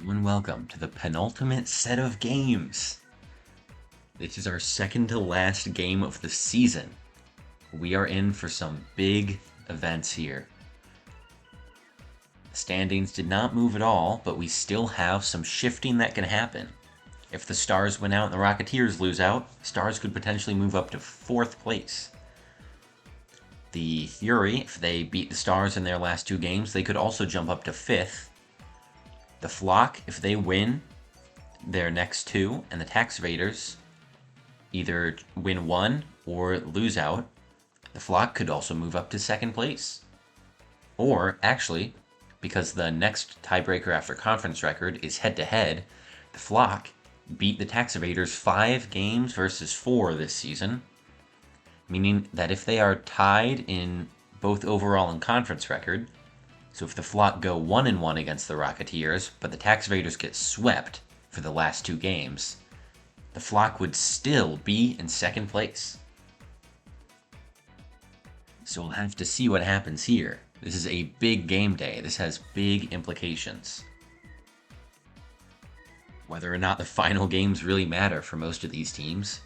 And welcome to the penultimate set of games. This is our second to last game of the season. We are in for some big events here. The standings did not move at all, but we still have some shifting that can happen. If the Stars win out and the Rocketeers lose out, Stars could potentially move up to 4th place. The Fury, if they beat the Stars in their last two games, they could also jump up to 5th. The Flock, if they win their next two, and the Tax Evaders either win one or lose out, the Flock could also move up to 2nd place. Or, actually, because the next tiebreaker after conference record is head-to-head, the Flock beat the Tax Evaders 5 games versus 4 this season, meaning that if they are tied in both overall and conference record, so if the Flock go 1-1 against the Rocketeers, but the Tax Evaders get swept for the last two games, the Flock would still be in 2nd place. So we'll have to see what happens here. This is a big game day. This has big implications. Whether or not the final games really matter for most of these teams.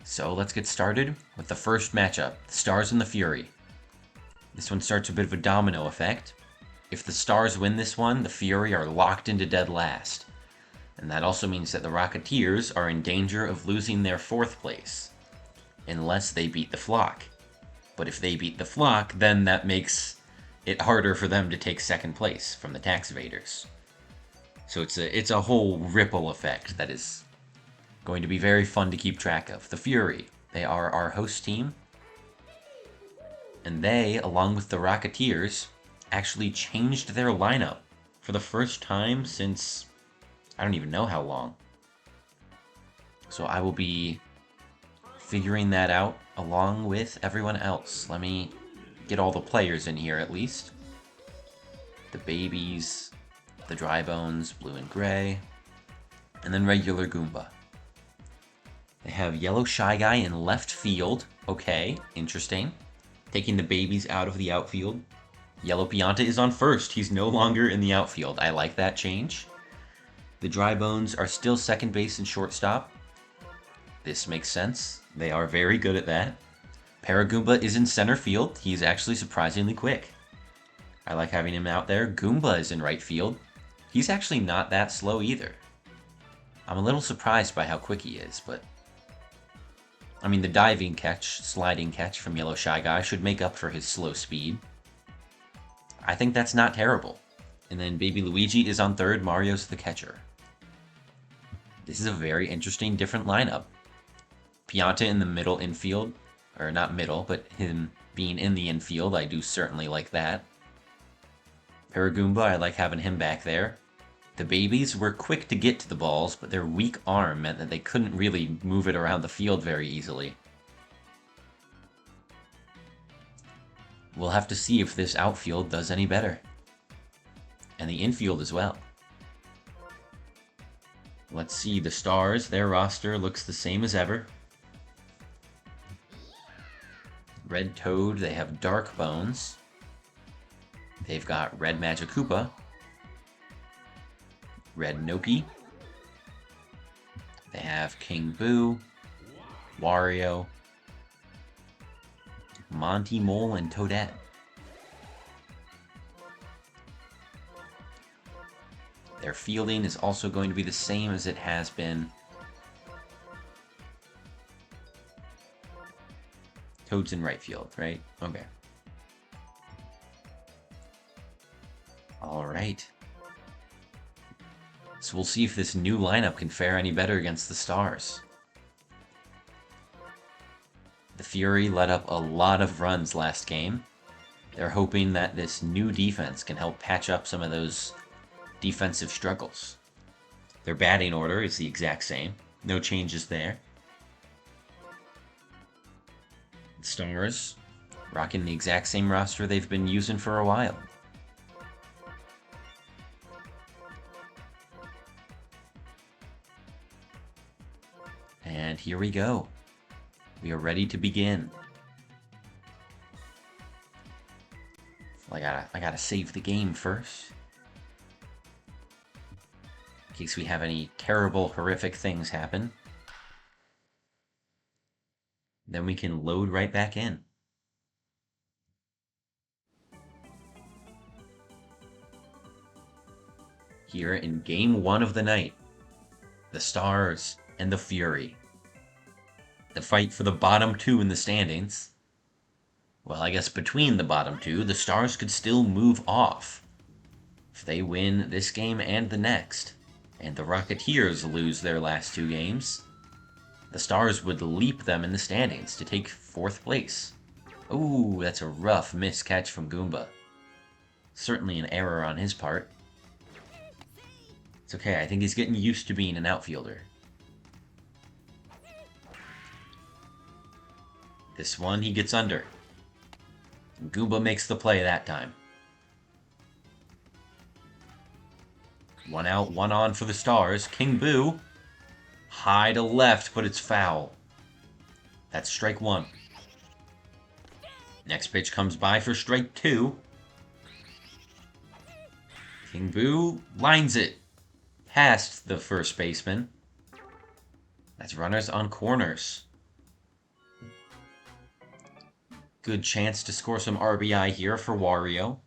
So let's get started with the first matchup, the Stars and the Fury. This one starts a bit of a domino effect. If the Stars win this one, the Fury are locked into dead last. And that also means that the Rocketeers are in danger of losing their 4th place, unless they beat the Flock. But if they beat the Flock, then that makes it harder for them to take 2nd place from the Tax Evaders. So it's a whole ripple effect that is going to be very fun to keep track of. The Fury, they are our host team. And they, along with the Rocketeers, actually changed their lineup for the first time since I don't even know how long. So I will be figuring that out along with everyone else. Let me get all the players in here at least. The Babies, the Dry Bones, Blue and Gray, and then regular Goomba. They have Yellow Shy Guy in left field. Okay, interesting. Taking the Babies out of the outfield. Yellow Pianta is on first. He's no longer in the outfield. I like that change. The Dry Bones are still 2nd base and shortstop. This makes sense. They are very good at that. Paragoomba is in center field. He's actually surprisingly quick. I like having him out there. Goomba is in right field. He's actually not that slow either. I'm a little surprised by how quick he is, but I mean, the diving catch, sliding catch from Yellow Shy Guy should make up for his slow speed. I think that's not terrible. And then Baby Luigi is on third, Mario's the catcher. This is a very interesting, different lineup. Pianta in the middle infield, or not middle, but him being in the infield, I do certainly like that. Paragoomba, I like having him back there. The Babies were quick to get to the balls, but their weak arm meant that they couldn't really move it around the field very easily. We'll have to see if this outfield does any better. And the infield as well. Let's see, the Stars, their roster looks the same as ever. Red Toad, they have Dark Bones. They've got Red Magikoopa. Red Noki. They have King Boo, Wario, Monty Mole, and Toadette. Their fielding is also going to be the same as it has been. Toad's in right field, right? Okay. All right. So we'll see if this new lineup can fare any better against the Stars. The Fury let up a lot of runs last game. They're hoping that this new defense can help patch up some of those defensive struggles. Their batting order is the exact same. No changes there. The Stars rocking the exact same roster they've been using for a while. And here we go. We are ready to begin. I gotta save the game first. in case we have any terrible, horrific things happen. Then we can load right back in. Here in Game 1 of the night, the Stars and the Fury. The fight for the bottom two in the standings. Well, I guess between the bottom two, the Stars could still move off. If they win this game and the next, and the Rocketeers lose their last two games, the Stars would leap them in the standings to take 4th place. Ooh, that's a rough miscatch from Goomba. Certainly an error on his part. It's okay, I think he's getting used to being an outfielder. This one he gets under. Goomba makes the play that time. 1 out, 1 on for the Stars. King Boo. High to left, but it's foul. That's strike 1. Next pitch comes by for strike 2. King Boo lines it past the first baseman. That's runners on corners. Good chance to score some RBI here for Wario.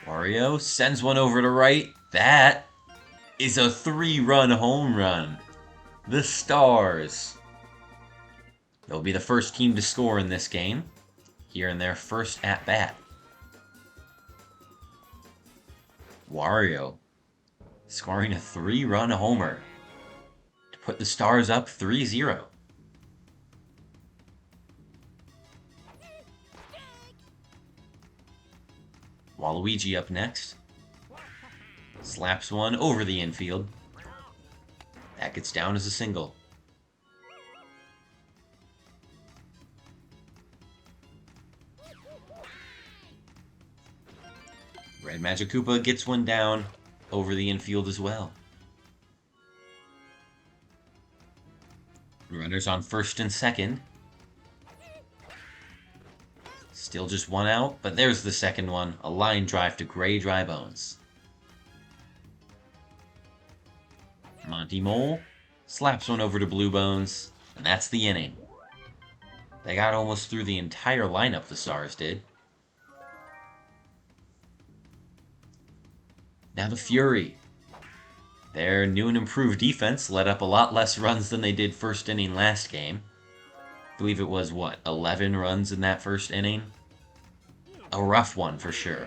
Wario sends one over to right. That is a 3-run home run. The Stars. They'll be the first team to score in this game, here in their first at-bat. Wario scoring a 3-run homer to put the Stars up 3-0. Waluigi up next. Slaps one over the infield. That gets down as a single. Red Magic Koopa gets one down over the infield as well. Runners on first and second. Still just 1 out, but there's the second one. A line drive to Gray Dry Bones. Monty Mole slaps one over to Blue Bones, and that's the inning. They got almost through the entire lineup, the Stars did. Now the Fury. Their new and improved defense let up a lot less runs than they did first inning last game. I believe it was, 11 runs in that first inning? A rough one for sure.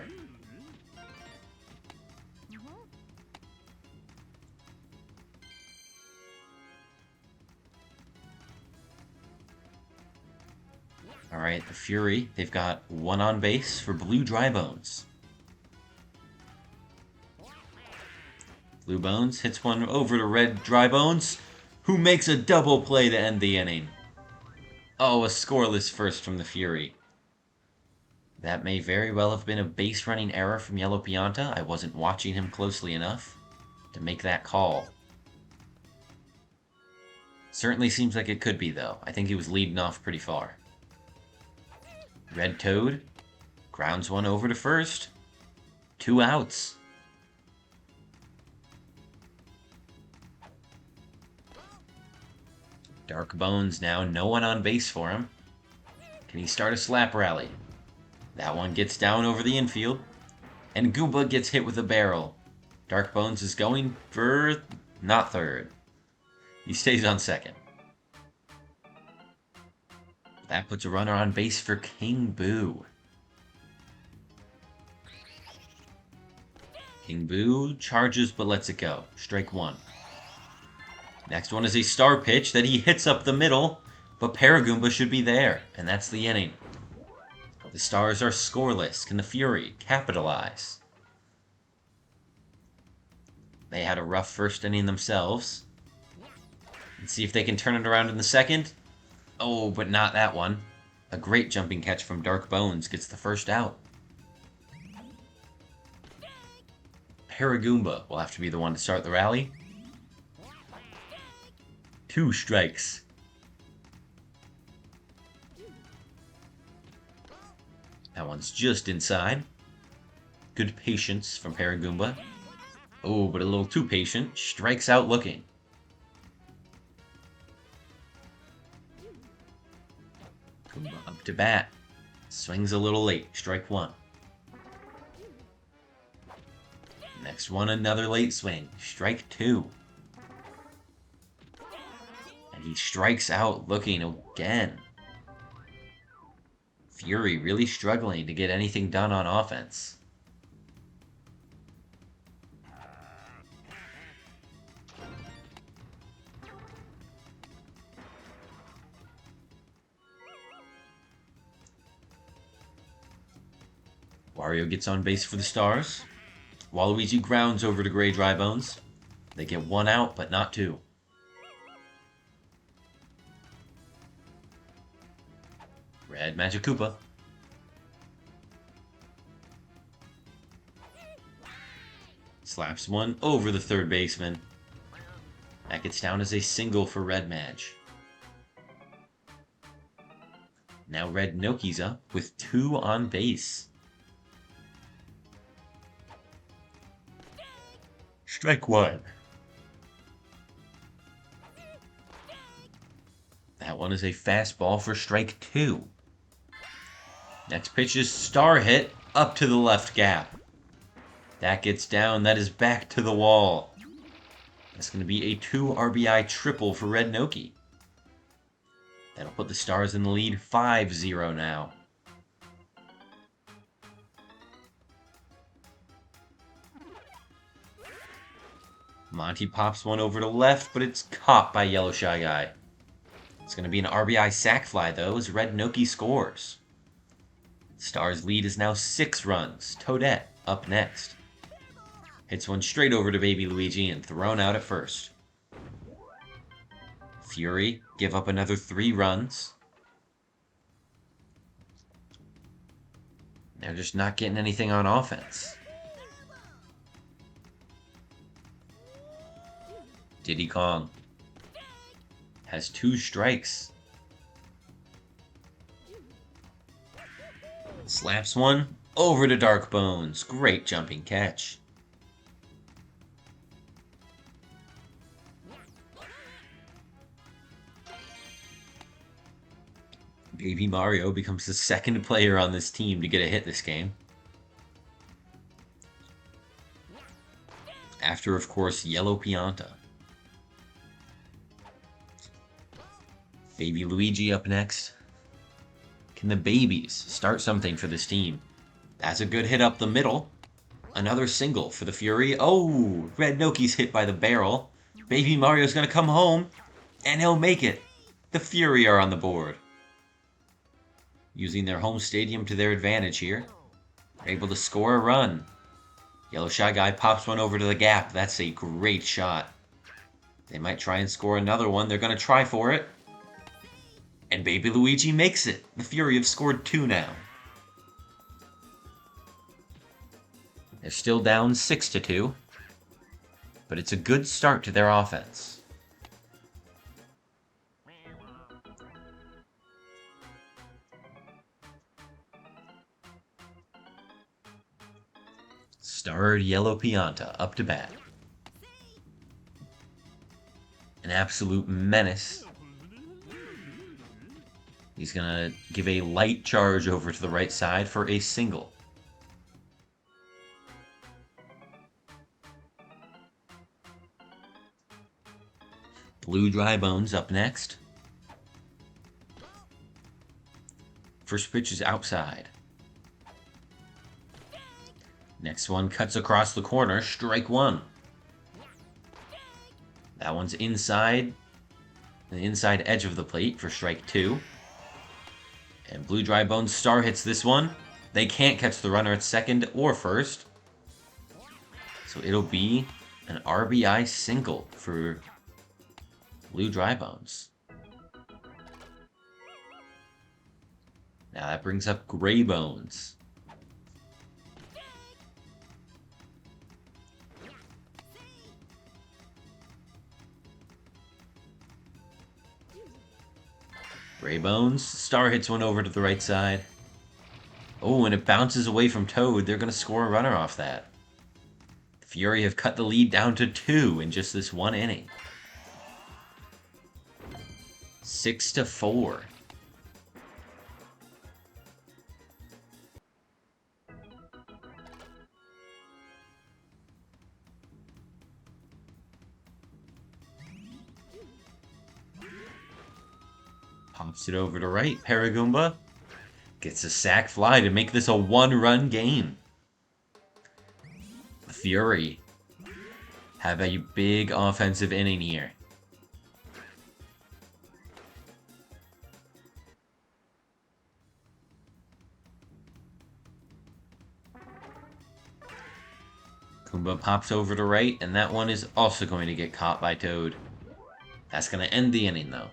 Alright, the Fury, they've got 1 on base for Blue Dry Bones. Blue Bones hits one over to Red Dry Bones, who makes a double play to end the inning. Oh, a scoreless first from the Fury. That may very well have been a base running error from Yellow Pianta. I wasn't watching him closely enough to make that call. Certainly seems like it could be, though. I think he was leading off pretty far. Red Toad grounds one over to first. 2 outs. Dark Bones now, no one on base for him. Can he start a slap rally? That one gets down over the infield. And Goomba gets hit with a barrel. Dark Bones is going for not third. He stays on second. That puts a runner on base for King Boo. King Boo charges but lets it go. Strike 1. Next one is a star pitch that he hits up the middle, but Paragoomba should be there, and that's the inning. The Stars are scoreless. Can the Fury capitalize? They had a rough first inning themselves. Let's see if they can turn it around in the second. Oh, but not that one. A great jumping catch from Dark Bones gets the first out. Paragoomba will have to be the one to start the rally. 2 strikes. That one's just inside. Good patience from Paragoomba. Oh, but a little too patient. Strikes out looking. Goomba up to bat. Swings a little late. Strike one. Next one, another late swing. Strike two. And he strikes out looking again. Fury really struggling to get anything done on offense. Wario gets on base for the Stars. Waluigi grounds over to Gray Drybones. They get one out, but not two. Red Magic Koopa. Slaps one over the third baseman. That gets down as a single for Red Madge. Now Red Noki's up with two on base. Strike one. That one is a fastball for strike two. Next pitch is star hit up to the left gap. That gets down. That is back to the wall. That's going to be a 2 RBI triple for Red Noki. That'll put the Stars in the lead 5-0 now. Monty pops one over to left, but it's caught by Yellow Shy Guy. It's going to be an RBI sac fly, though, as Red Noki scores. Stars' lead is now 6 runs. Toadette up next. Hits one straight over to Baby Luigi and thrown out at first. Fury give up another 3 runs. They're just not getting anything on offense. Diddy Kong has 2 strikes. Slaps one over to Dark Bones. Great jumping catch. Baby Mario becomes the second player on this team to get a hit this game. After, of course, Yellow Pianta. Baby Luigi up next. Can the babies start something for this team? That's a good hit up the middle. Another single for the Fury. Oh, Red Noki's hit by the barrel. Baby Mario's going to come home, and he'll make it. The Fury are on the board. Using their home stadium to their advantage here. They're able to score a run. Yellow Shy Guy pops one over to the gap. That's a great shot. They might try and score another one. They're going to try for it. And Baby Luigi makes it. The Fury have scored 2 now. They're still down 6-2. But it's a good start to their offense. Starred Yellow Pianta up to bat. An absolute menace. He's going to give a light charge over to the right side for a single. Blue Drybones up next. First pitch is outside. Next one cuts across the corner. Strike one. That one's inside. The inside edge of the plate for strike two. And Blue Drybones star hits this one. They can't catch the runner at second or first. So it'll be an RBI single for Blue Drybones. Now that brings up Gray Bones. Gray Bones, star hits one over to the right side. Oh, and it bounces away from Toad. They're going to score a runner off that. The Fury have cut the lead down to 2 in just this one inning. 6-4. Pops it over to right. Paragoomba gets a sac fly to make this a 1-run game. The Fury have a big offensive inning here. Goomba pops over to right, and that one is also going to get caught by Toad. That's going to end the inning, though.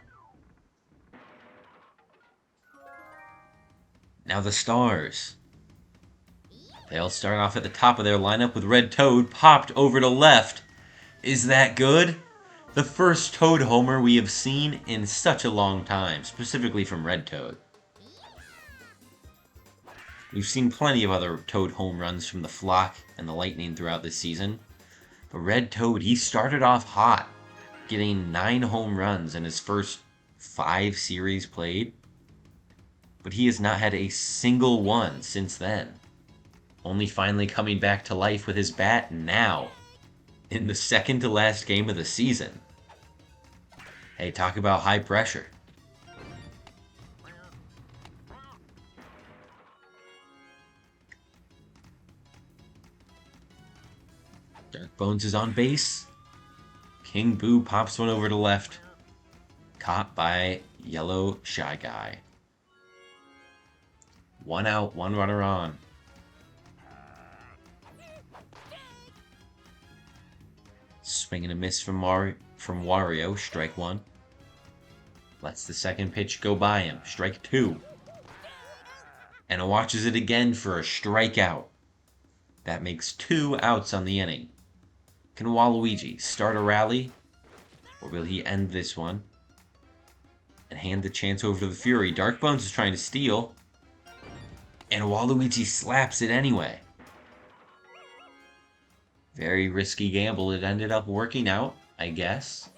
Now the Stars. They'll start off at the top of their lineup with Red Toad popped over to left. Is that good? The first Toad homer we have seen in such a long time, specifically from Red Toad. We've seen plenty of other Toad home runs from the Flock and the Lightning throughout this season. But Red Toad, he started off hot, getting 9 home runs in his first 5 series played. But he has not had a single one since then. Only finally coming back to life with his bat now, in the second to last game of the season. Hey, talk about high pressure. Dark Bones is on base. King Boo pops one over to left. Caught by Yellow Shy Guy. 1 out, 1 runner on. Swing and a miss from Wario, strike 1. Lets the second pitch go by him, strike 2. And watches it again for a strikeout. That makes 2 outs on the inning. Can Waluigi start a rally? Or will he end this one? And hand the chance over to the Fury. Dark Bones is trying to steal. And Waluigi slaps it anyway. Very risky gamble. It ended up working out, I guess.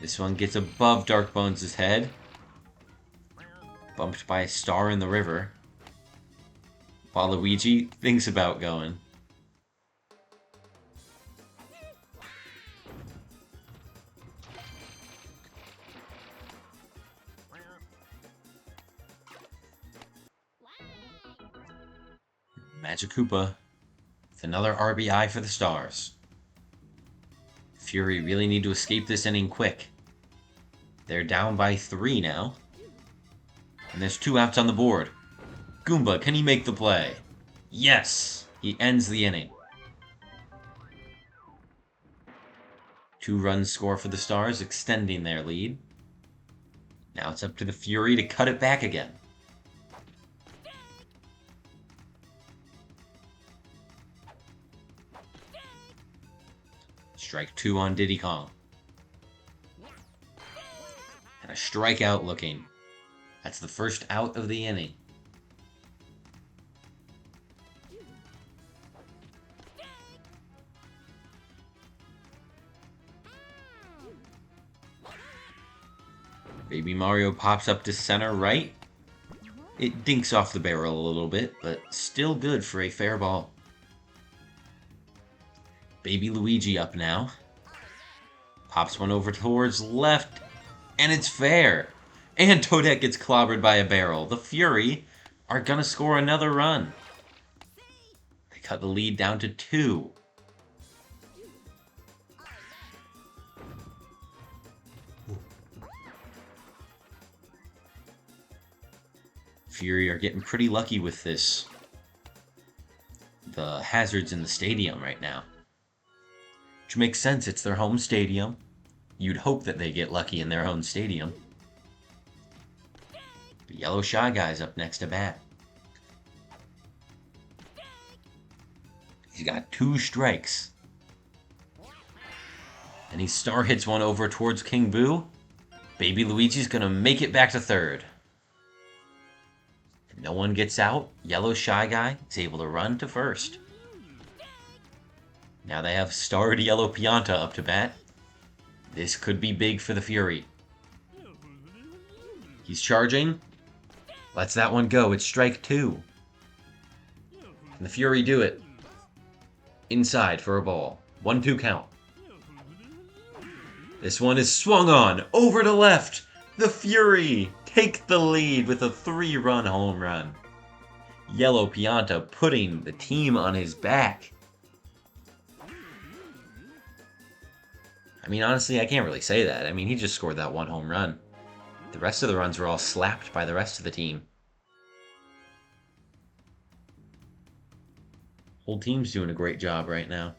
This one gets above Dark Bones' head. Bumped by a star in the river. Waluigi thinks about going. Magic Koopa with another RBI for the Stars. Fury really need to escape this inning quick. They're down by 3 now. And there's 2 outs on the board. Goomba, can he make the play? Yes! He ends the inning. 2-run score for the Stars, extending their lead. Now it's up to the Fury to cut it back again. Strike 2 on Diddy Kong. And a strikeout looking. That's the first out of the inning. Baby Mario pops up to center right. It dinks off the barrel a little bit, but still good for a fair ball. Baby Luigi up now. Pops one over towards left, and it's fair. And Toadette gets clobbered by a barrel. The Fury are gonna score another run. They cut the lead down to 2. Fury are getting pretty lucky with this. The hazards in the stadium right now. Which makes sense, it's their home stadium. You'd hope that they get lucky in their own stadium. The Yellow Shy Guy's up next to bat. He's got 2 strikes. And he star hits one over towards King Boo. Baby Luigi's gonna make it back to third. No one gets out. Yellow Shy Guy is able to run to first. Now they have starred Yellow Pianta up to bat. This could be big for the Fury. He's charging. Lets that one go. It's strike 2. Can the Fury do it? Inside for a ball. 1-2 count. This one is swung on. Over to left. The Fury take the lead with a 3-run home run. Yellow Pianta putting the team on his back. I mean, honestly, I can't really say that. I mean, he just scored that 1 home run. The rest of the runs were all slapped by the rest of the team. Whole team's doing a great job right now.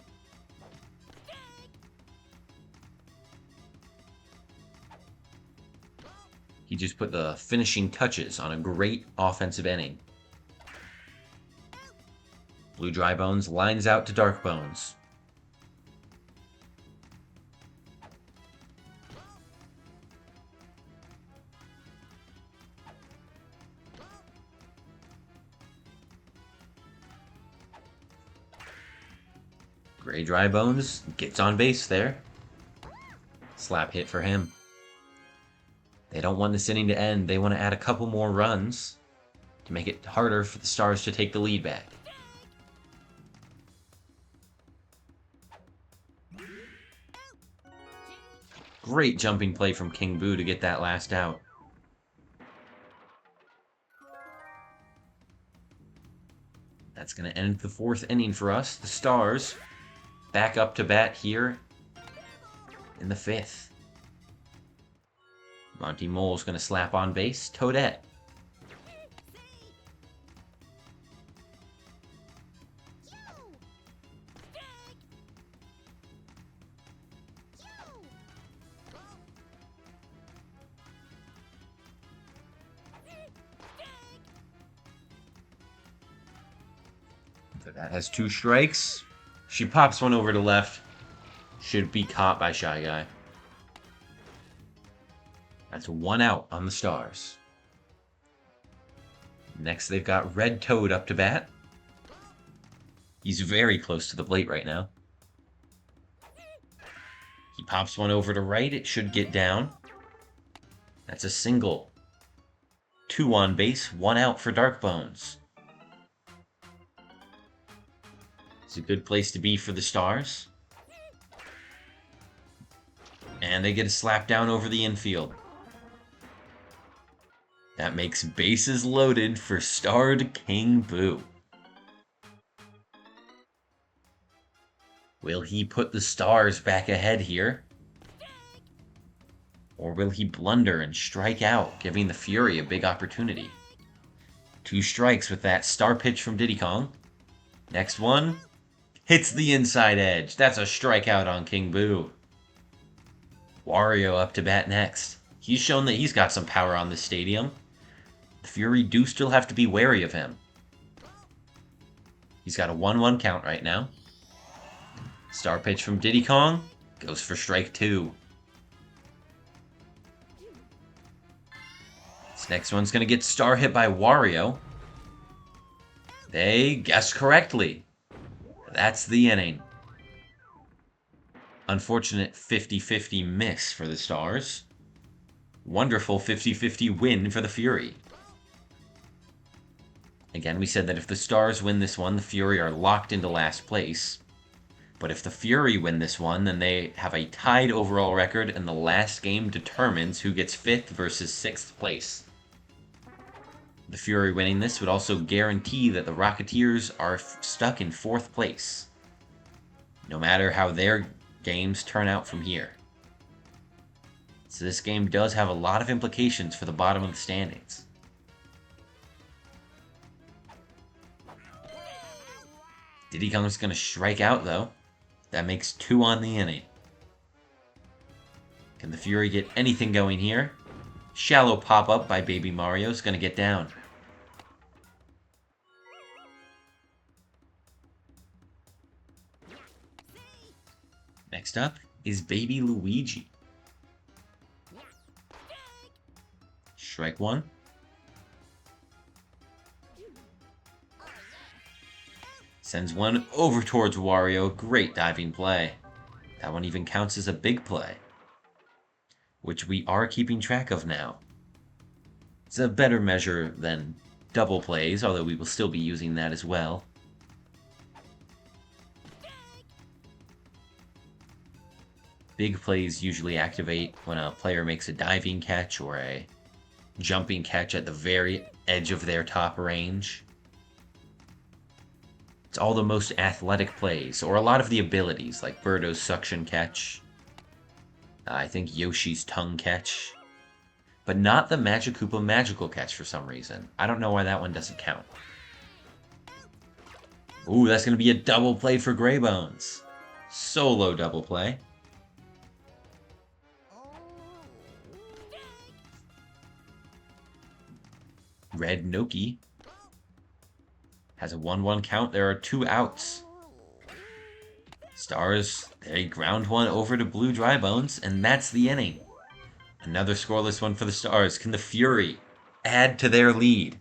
He just put the finishing touches on a great offensive inning. Blue Dry Bones lines out to Dark Bones. Gray Dry Bones gets on base there. Slap hit for him. They don't want this inning to end. They want to add a couple more runs to make it harder for the Stars to take the lead back. Great jumping play from King Boo to get that last out. That's going to end the 4th inning for us. The Stars back up to bat here in the 5th. Monty Mole's going to slap on base. Toadette. Toadette has 2 strikes. She pops one over to left. Should be caught by Shy Guy. That's 1 out on the Stars. Next, they've got Red Toad up to bat. He's very close to the plate right now. He pops one over to right. It should get down. That's a single. 2 on base, 1 out for Dark Bones. It's a good place to be for the Stars. And they get a slap down over the infield. That makes bases loaded for starred King Boo. Will he put the Stars back ahead here? Or will he blunder and strike out, giving the Fury a big opportunity? 2 strikes with that star pitch from Diddy Kong. Next one hits the inside edge. That's a strikeout on King Boo. Wario up to bat next. He's shown that he's got some power on this stadium. The Fury do still have to be wary of him. He's got a 1-1 count right now. Star pitch from Diddy Kong goes for strike 2. This next one's going to get star hit by Wario. They guessed correctly. That's the inning. Unfortunate 50-50 miss for the Stars. Wonderful 50-50 win for the Fury. Again, we said that if the Stars win this one, the Fury are locked into last place. But if the Fury win this one, then they have a tied overall record, and the last game determines who gets 5th versus 6th place. The Fury winning this would also guarantee that the Rocketeers are stuck in 4th place, no matter how their games turn out from here. So this game does have a lot of implications for the bottom of the standings. Diddy Kong's going to strike out, though. That makes 2 on the inning. Can the Fury get anything going here? Shallow pop-up by Baby Mario is going to get down. Next up is Baby Luigi. Strike 1. Sends one over towards Wario. Great diving play. That one even counts as a big play, which we are keeping track of now. It's a better measure than double plays, although we will still be using that as well. Big plays usually activate when a player makes a diving catch or a jumping catch at the very edge of their top range. It's all the most athletic plays, or a lot of the abilities, like Birdo's suction catch. I think Yoshi's tongue catch. But not the Magikoopa magical catch for some reason. I don't know why that one doesn't count. Ooh, that's going to be a double play for Greybones. Solo double play. Red Noki has a 1-1 count. There are 2 outs. Stars, they ground one over to Blue Drybones, and that's the inning. Another scoreless one for the Stars. Can the Fury add to their lead?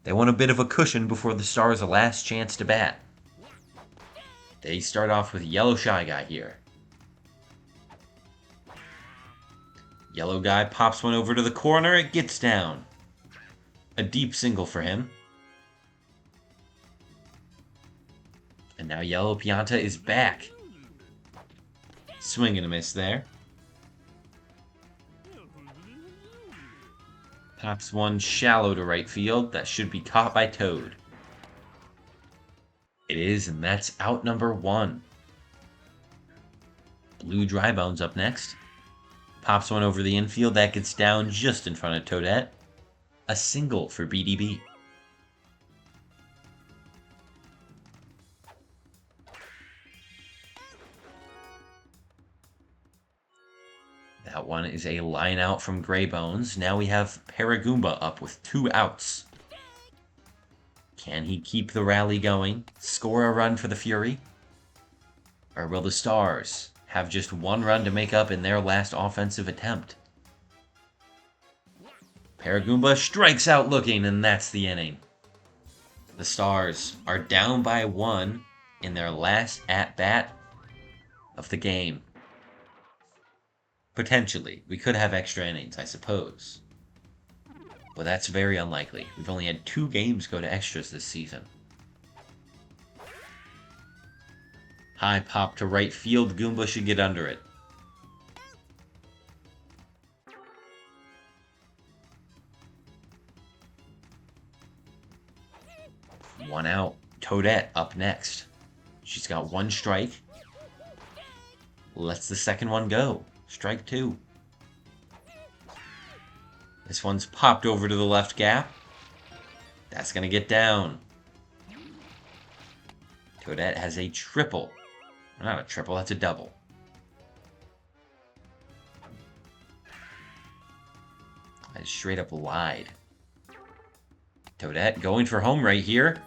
They want a bit of a cushion before the Stars' last chance to bat. They start off with Yellow Shy Guy here. Yellow Guy pops one over to the corner. It gets down. A deep single for him. And now Yellow Pianta is back. Swing and a miss there. Pops one shallow to right field. That should be caught by Toad. It is, and that's out number 1. Blue Drybones up next. Pops one over the infield. That gets down just in front of Toadette. A single for BDB. That one is a line out from Greybones. Now we have Paragoomba up with 2 outs. Can he keep the rally going? Score a run for the Fury? Or will the Stars have just 1 run to make up in their last offensive attempt? Paragoomba strikes out looking, and that's the inning. The Stars are down by 1 in their last at-bat of the game. Potentially. We could have extra innings, I suppose. But that's very unlikely. We've only had 2 games go to extras this season. High pop to right field. Goomba should get under it. One out. Toadette up next. She's got 1 strike. Lets the second one go. Strike 2. This one's popped over to the left gap. That's going to get down. Toadette has a triple. Not a triple, that's a double. I straight up lied. Toadette going for home right here.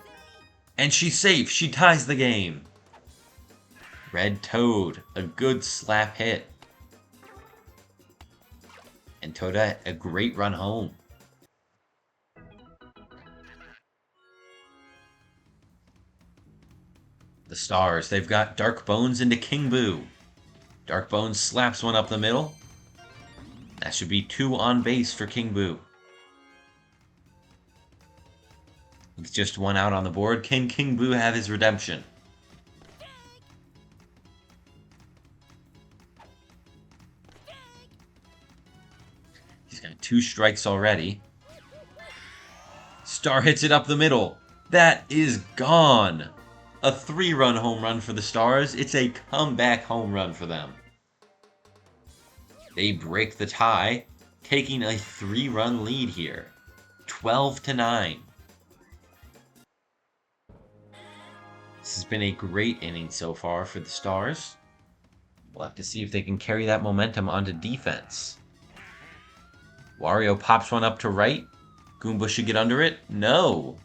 And she's safe. She ties the game. Red Toad, a good slap hit. And Toadette, a great run home. The Stars, they've got Dark Bones into King Boo. Dark Bones slaps one up the middle. That should be 2 on base for King Boo. With just 1 out on the board, can King Boo have his redemption? He's got 2 strikes already. Star hits it up the middle. That is gone. A 3-run home run for the Stars. It's a comeback home run for them. They break the tie, taking a 3-run lead here. 12-9. This has been a great inning so far for the Stars. We'll have to see if they can carry that momentum onto defense. Wario pops one up to right. Goomba should get under it. No.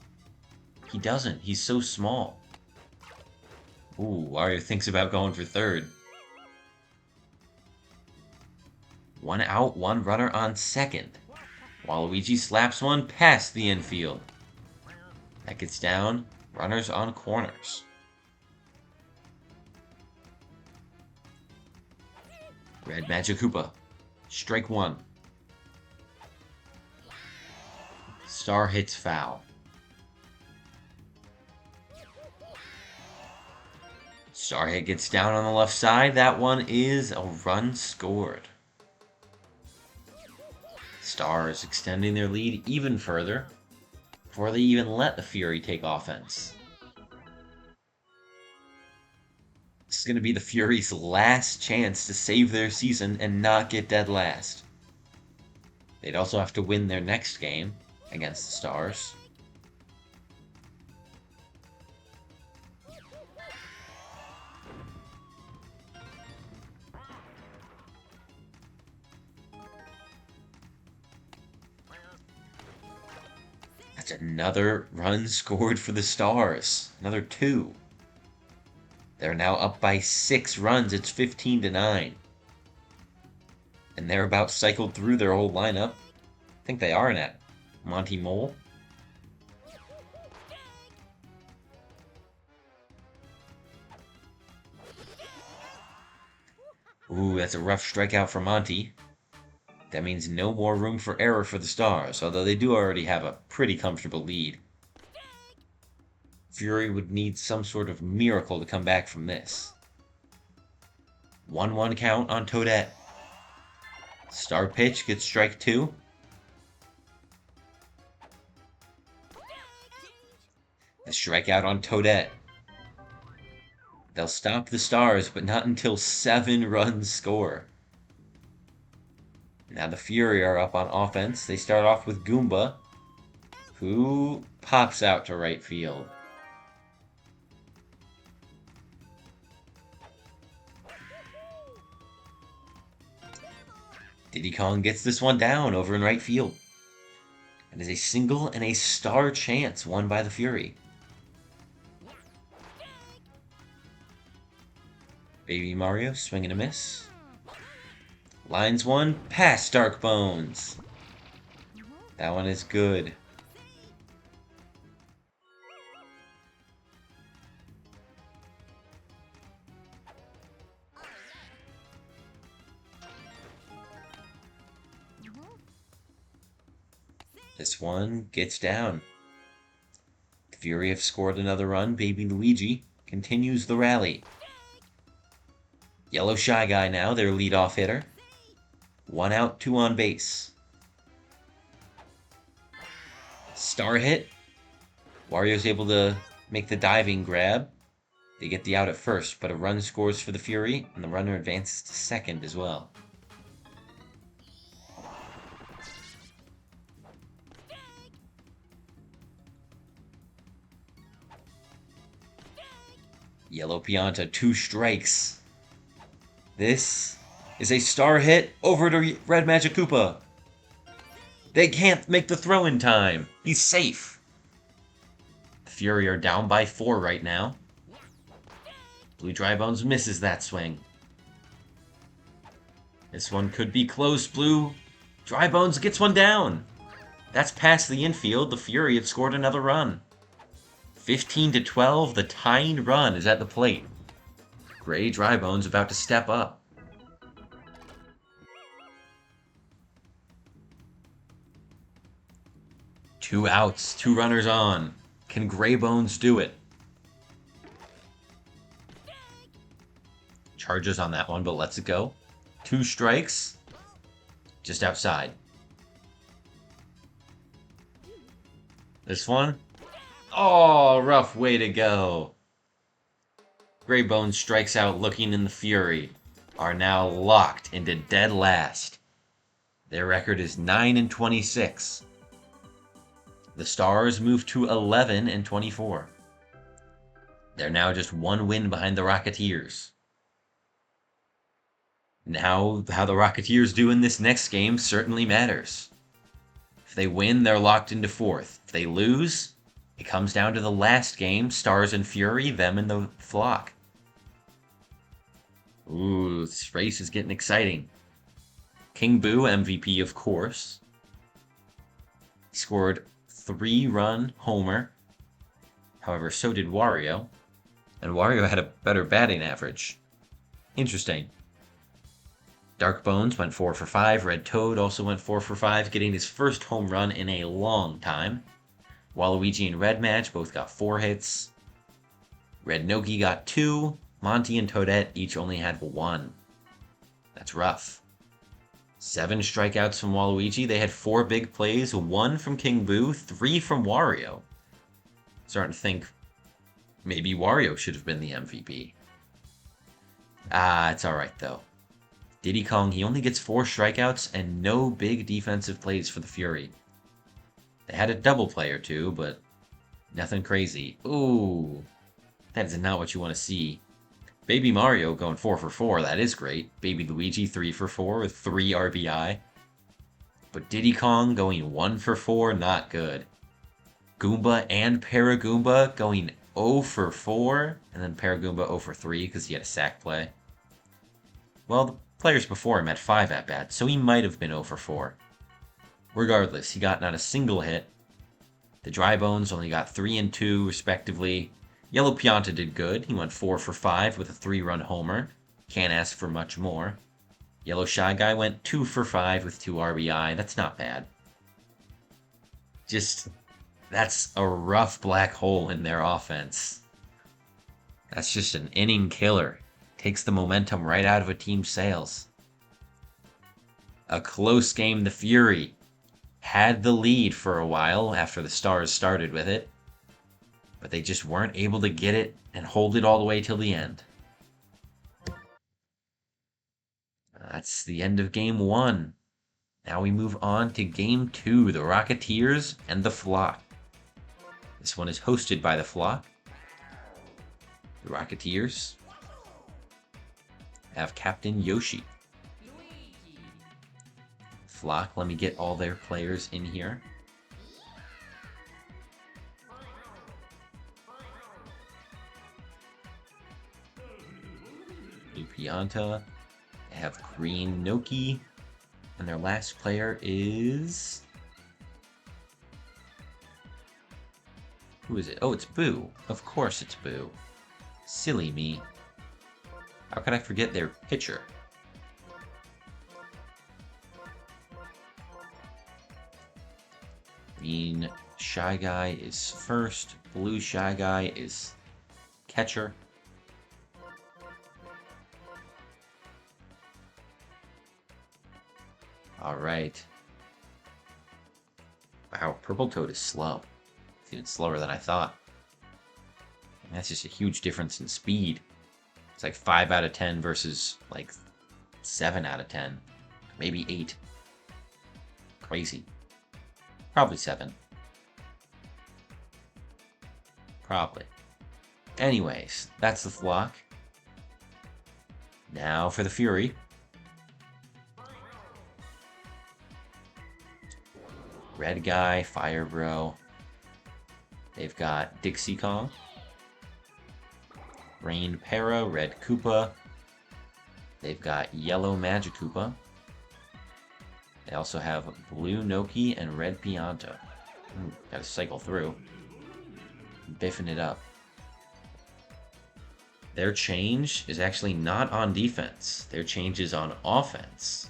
He doesn't. He's so small. Ooh, Wario thinks about going for third. 1 out, 1 runner on second. Waluigi slaps one past the infield. That gets down. Runners on corners. Red Magic Koopa. Strike one. Star hits foul. Star hit gets down on the left side. That one is a run scored. Stars extending their lead even further before they even let the Fury take offense. This is going to be the Fury's last chance to save their season and not get dead last. They'd also have to win their next game against the Stars. That's another run scored for the Stars. Another 2. They're now up by 6 runs. It's 15-9. And they're about cycled through their whole lineup. I think they are net. Monty Mole. Ooh, that's a rough strikeout for Monty. That means no more room for error for the Stars, although they do already have a pretty comfortable lead. Fury would need some sort of miracle to come back from this. 1-1 count on Toadette. Star pitch gets strike 2. The strikeout on Toadette. They'll stop the Stars, but not until 7 runs score. Now the Fury are up on offense. They start off with Goomba, who pops out to right field. Diddy Kong gets this one down over in right field. It is a single and a star chance won by the Fury. Baby Mario, swing and a miss. Lines one, past Dark Bones. That one is good. This one gets down. The Fury have scored another run. Baby Luigi continues the rally. Yellow Shy Guy now, their leadoff hitter. 1 out, 2 on base. Star hit. Wario's able to make the diving grab. They get the out at first, but a run scores for the Fury, and the runner advances to second as well. Yellow Pianta, 2 strikes. This is a star hit over to Red Magic Koopa. They can't make the throw in time. He's safe. The Fury are down by 4 right now. Blue Drybones misses that swing. This one could be close. Blue Drybones gets one down. That's past the infield. The Fury have scored another run. 15-12, the tying run is at the plate. Gray Drybones about to step up. Two outs, 2 runners on. Can Gray Bones do it? Charges on that one, but lets it go. 2 strikes. Just outside. This one. Oh, rough way to go. Gray Bones strikes out looking, in the Fury are now locked into dead last. Their record is 9-26. The Stars move to 11-24. They're now just 1 win behind the Rocketeers. Now, how the Rocketeers do in this next game certainly matters. If they win, they're locked into 4th. If they lose, it comes down to the last game, Stars and Fury, them and the Flock. Ooh, this race is getting exciting. King Boo, MVP, of course. He scored 3-run homer. However, so did Wario. And Wario had a better batting average. Interesting. Dark Bones went 4 for 5. Red Toad also went 4 for 5, getting his first home run in a long time. Waluigi and Red Match both got 4 hits. Red Noki got 2. Monty and Toadette each only had 1. That's rough. 7 strikeouts from Waluigi. They had 4 big plays, 1 from King Boo, 3 from Wario. Starting to think maybe Wario should have been the MVP. It's alright though. Diddy Kong, he only gets 4 strikeouts and no big defensive plays for the Fury. They had a double play or two, but nothing crazy. Ooh, that is not what you want to see. Baby Mario going 4 for 4, that is great. Baby Luigi 3 for 4 with 3 RBI. But Diddy Kong going 1 for 4, not good. Goomba and Paragoomba going 0 for 4, and then Paragoomba 0 for 3 because he had a sac play. Well, the players before him had 5 at-bats, so he might have been 0 for 4. Regardless, he got not a single hit. The Dry Bones only got 3 and 2, respectively. Yellow Pianta did good. He went 4 for 5 with a 3-run homer. Can't ask for much more. Yellow Shy Guy went 2 for 5 with 2 RBI. That's not bad. That's a rough black hole in their offense. That's just an inning killer. Takes the momentum right out of a team's sails. A close game, the Fury had the lead for a while after the Stars started with it, but they just weren't able to get it and hold it all the way till the end. That's the end of Game 1. Now we move on to Game 2, the Rocketeers and the Flock. This one is hosted by the Flock. The Rocketeers have Captain Yoshi. Flock, let me get all their players in here. Blue Pianta. They have Green Noki. And their last player is... who is it? Oh, it's Boo. Of course it's Boo. Silly me. How could I forget their pitcher? Green Shy Guy is first. Blue Shy Guy is catcher. Alright. Wow, Purple Toad is slow. It's even slower than I thought. And that's just a huge difference in speed. It's like 5 out of 10 versus like 7 out of 10. Maybe 8. Crazy. Probably 7. Probably. Anyways, that's the Flock. Now for the Fury. Red Guy, Fire Bro. They've got Dixie Kong. Rain Para, Red Koopa. They've got Yellow Magikoopa. They also have Blue Noki and Red Pianta. Gotta cycle through. Biffing it up. Their change is actually not on defense. Their change is on offense.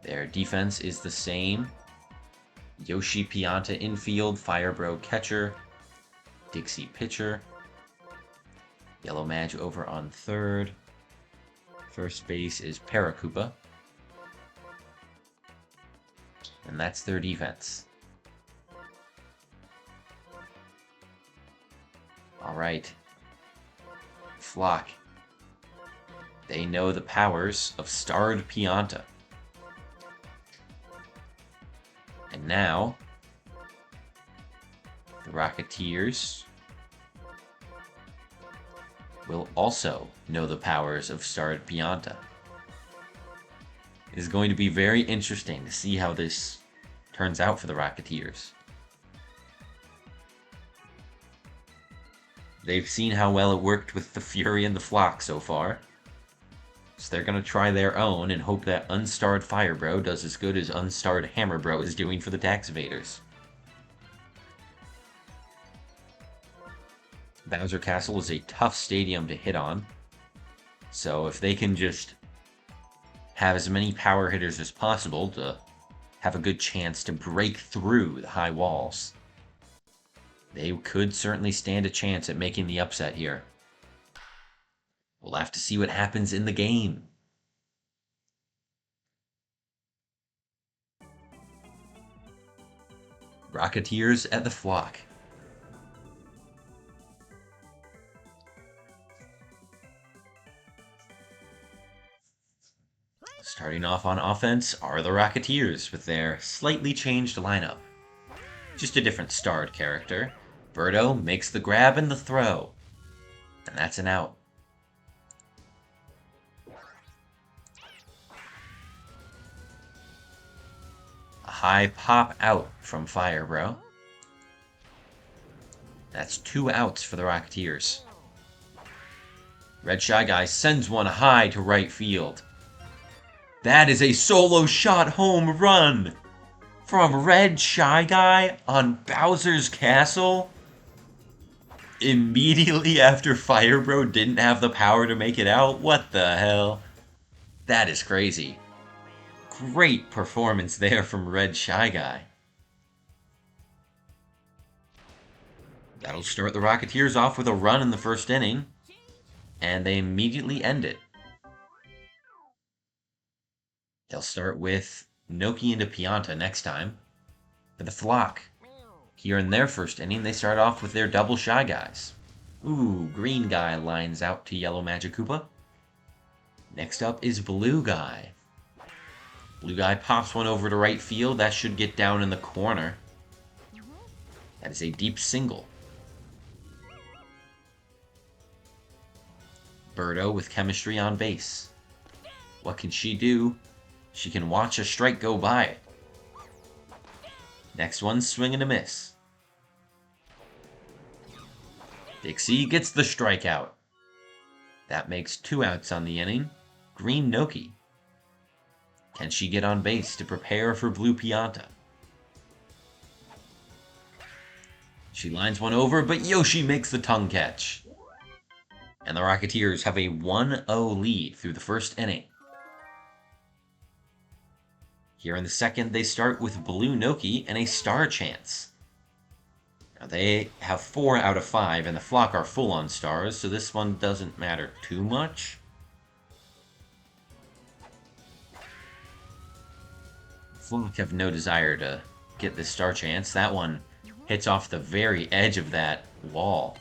Their defense is the same. Yoshi Pianta infield, Fire Bro catcher, Dixie pitcher, Yellow Maj over on third. First base is Paracoopa. And that's their defense. Alright. Flock. They know the powers of Starred Pianta. And now, the Rocketeers will also know the powers of Starred Pianta. It is going to be very interesting to see how this turns out for the Rocketeers. They've seen how well it worked with the Fury and the Flock so far. So they're going to try their own and hope that Unstarred Fire Bro does as good as Unstarred Hammer Bro is doing for the Tax Evaders. Bowser Castle is a tough stadium to hit on. So if they can just have as many power hitters as possible to have a good chance to break through the high walls. They could certainly stand a chance at making the upset here. We'll have to see what happens in the game. Rocketeers at the flock. Starting off on offense are the Rocketeers with their slightly changed lineup. Just a different starred character. Birdo makes the grab and the throw. And that's an out. A high pop out from Fire Bro. That's 2 outs for the Rocketeers. Red Shy Guy sends one high to right field. That is a solo shot home run from Red Shy Guy on Bowser's Castle. Immediately after Fire Bro didn't have the power to make it out. What the hell? That is crazy. Great performance there from Red Shy Guy. That'll start the Rocketeers off with a run in the first inning, and they immediately end it. They'll start with Noki into Pianta next time. For the flock, here in their first inning, they start off with their double Shy Guys. Ooh, Green Guy lines out to Yellow Magikoopa. Next up is Blue Guy. Blue Guy pops one over to right field. That should get down in the corner. That is a deep single. Birdo with chemistry on base. What can she do? She can watch a strike go by. Next one, swing and a miss. Dixie gets the strikeout. That makes 2 outs on the inning. Green Noki. Can she get on base to prepare for Blue Pianta? She lines one over, but Yoshi makes the tongue catch. And the Rocketeers have a 1-0 lead through the first inning. Here in the second, they start with Blue Noki and a star chance. Now they have 4 out of 5, and the flock are full on stars, so this one doesn't matter too much. Flock have no desire to get this star chance. That one hits off the very edge of that wall.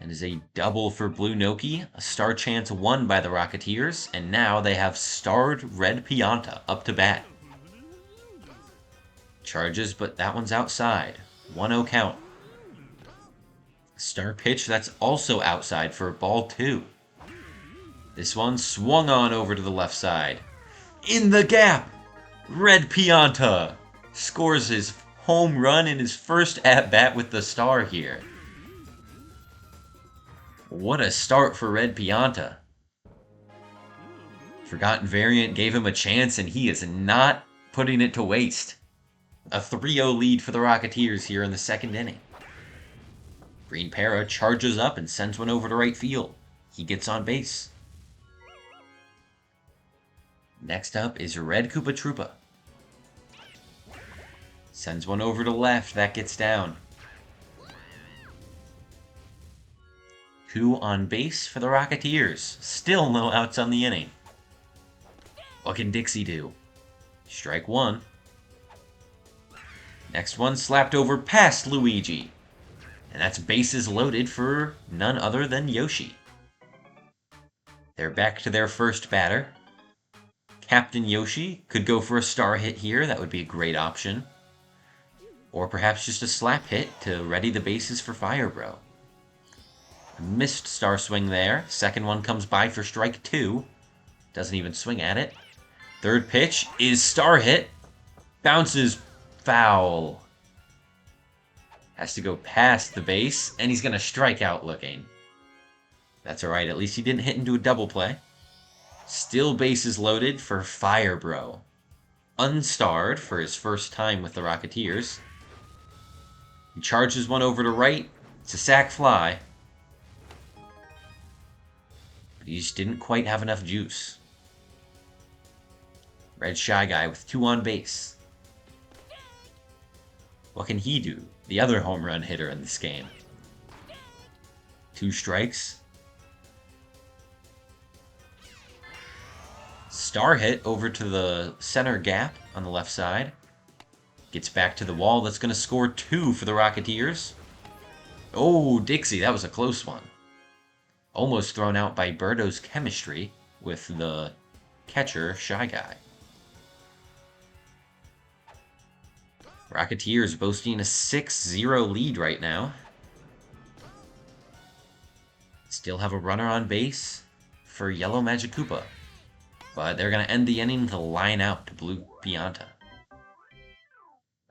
And is a double for Blue Noki, a star chance won by the Rocketeers, and now they have starred Red Pianta up to bat. Charges, but that one's outside. 1-0 count. Star pitch, that's also outside for ball 2. This one swung on over to the left side. In the gap! Red Pianta scores his home run in his first at-bat with the star here. What a start for Red Pianta. Forgotten Variant gave him a chance, and he is not putting it to waste. A 3-0 lead for the Rocketeers here in the second inning. Green Para charges up and sends one over to right field. He gets on base. Next up is Red Koopa Troopa. Sends one over to left. That gets down. 2 on base for the Rocketeers. Still no outs on the inning. What can Dixie do? Strike 1. Next one slapped over past Luigi. And that's bases loaded for none other than Yoshi. They're back to their first batter. Captain Yoshi could go for a star hit here. That would be a great option. Or perhaps just a slap hit to ready the bases for Fire Bro. Missed star swing there. Second one comes by for strike 2. Doesn't even swing at it. Third pitch is star hit. Bounces foul. Has to go past the base, and he's going to strike out looking. That's alright, at least he didn't hit into a double play. Still bases loaded for Fire Bro. Unstarred for his first time with the Rocketeers. He charges one over to right. It's a sac fly. He just didn't quite have enough juice. Red Shy Guy with 2 on base. What can he do? The other home run hitter in this game. 2 strikes. Star hit over to the center gap on the left side. Gets back to the wall. That's going to score 2 for the Rocketeers. Oh, Dixie, that was a close one. Almost thrown out by Birdo's chemistry with the catcher, Shy Guy. Rocketeers boasting a 6-0 lead right now. Still have a runner on base for Yellow Magic Koopa. But they're going to end the inning to line out to Blue Pianta.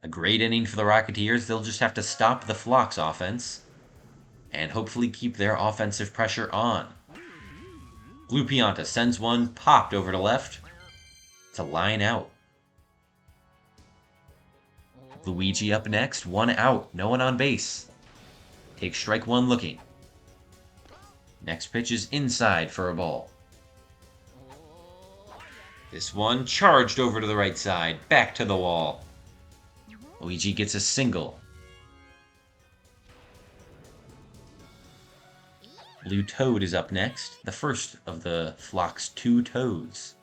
A great inning for the Rocketeers. They'll just have to stop the Flock's offense and hopefully keep their offensive pressure on. Blue Pianta sends one, popped over to left to line out. Luigi up next, 1 out, no one on base. Takes strike 1 looking. Next pitch is inside for a ball. This one charged over to the right side, back to the wall. Luigi gets a single. Blue Toad is up next, the first of the Flock's 2 toads.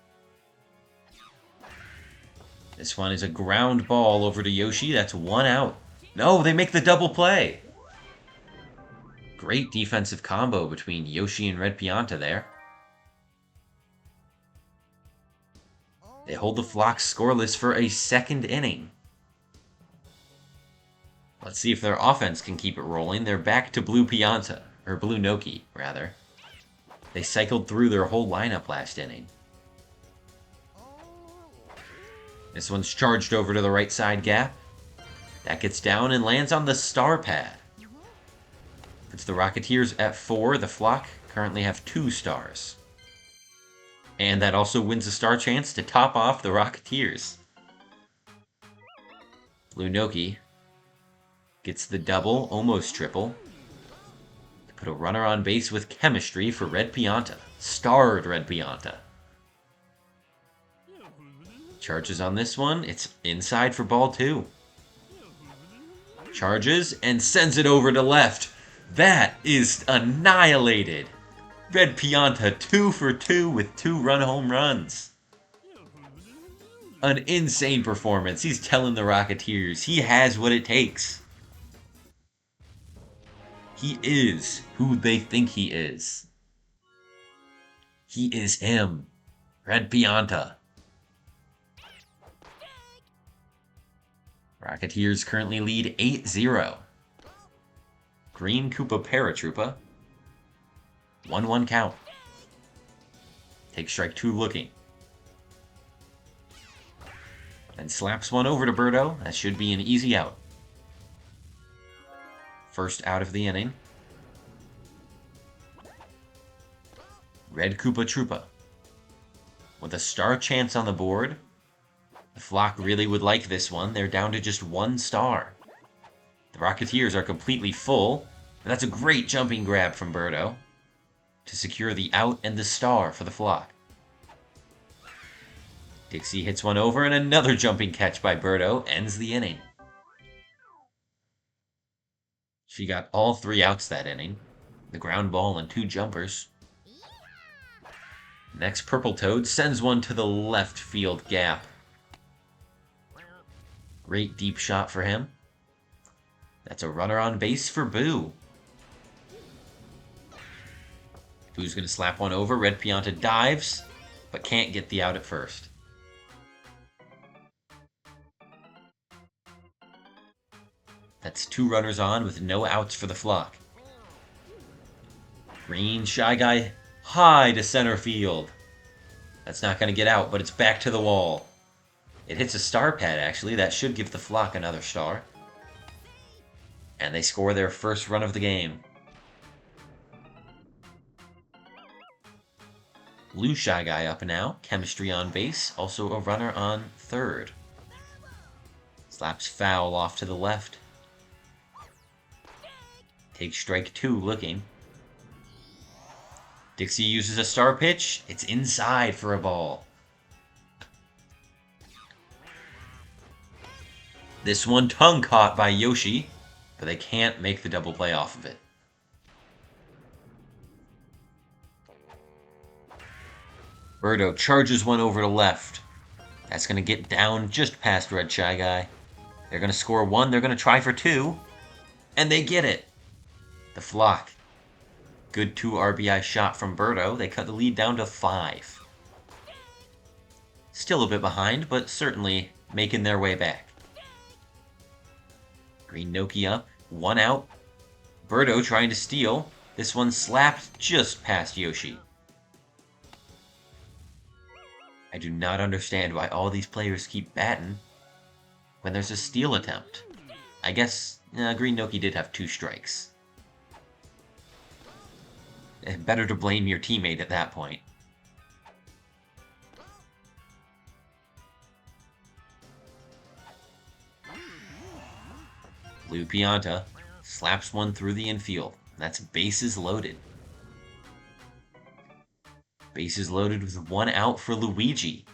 This one is a ground ball over to Yoshi. That's 1 out. No, they make the double play. Great defensive combo between Yoshi and Red Pianta there. They hold the Flock scoreless for a 2nd inning. Let's see if their offense can keep it rolling. They're back to Blue Pianta, or Blue Noki, rather. They cycled through their whole lineup last inning. This one's charged over to the right side gap. That gets down and lands on the star pad. It's the Rocketeers at 4. The Flock currently have 2 stars. And that also wins a star chance to top off the Rocketeers. Blue Noki gets the double, almost triple. To put a runner on base with chemistry for Red Pianta. Starred Red Pianta. Charges on this one. It's inside for ball 2. Charges and sends it over to left. That is annihilated. Red Pianta 2 for 2 with 2-run home runs. An insane performance. He's telling the Rocketeers he has what it takes. He is who they think he is. He is him. Red Pianta. Rocketeers currently lead 8-0. Green Koopa Paratroopa. 1-1 count. Takes strike 2 looking. And slaps one over to Birdo. That should be an easy out. First out of the inning. Red Koopa Troopa. With a star chance on the board. The Flock really would like this one. They're down to just 1 star. The Rocketeers are completely full. And that's a great jumping grab from Birdo to secure the out and the star for the Flock. Dixie hits one over, and another jumping catch by Birdo ends the inning. She got all 3 outs that inning. The ground ball and 2 jumpers. Next, Purple Toad sends one to the left field gap. Great deep shot for him. That's a runner on base for Boo. Boo's going to slap one over. Red Pianta dives, but can't get the out at first. That's 2 runners on with no outs for the Flock. Green Shy Guy high to center field. That's not going to get out, but it's back to the wall. It hits a star pad, actually. That should give the Flock another star. And they score their first run of the game. Blue Shy Guy up now. Chemistry on base. Also a runner on third. Slaps foul off to the left. Takes strike 2 looking. Dixie uses a star pitch. It's inside for a ball. This one tongue caught by Yoshi, but they can't make the double play off of it. Birdo charges one over to left. That's going to get down just past Red Shy Guy. They're going to score one. They're going to try for two. And they get it. The Flock. Good 2 RBI shot from Birdo. They cut the lead down to 5. Still a bit behind, but certainly making their way back. Green Noki up. 1 out. Birdo trying to steal. This one slapped just past Yoshi. I do not understand why all these players keep batting when there's a steal attempt. I guess Green Noki did have 2 strikes. Better to blame your teammate at that point. Blue Pianta slaps one through the infield. That's bases loaded. Bases loaded with 1 out for Luigi.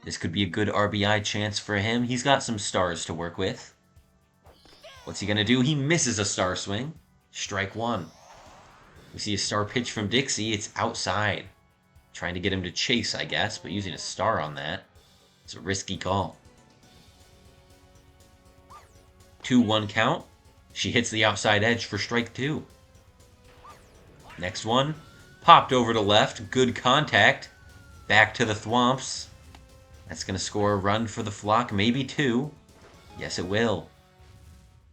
This could be a good RBI chance for him. He's got some stars to work with. What's he going to do? He misses a star swing. Strike 1. We see a star pitch from Dixie. It's outside. Trying to get him to chase, I guess, but using a star on that. It's a risky call. 2-1 count. She hits the outside edge for strike 2. Next one. Popped over to left. Good contact. Back to the Thwomps. That's going to score a run for the Flock. Maybe 2. Yes, it will.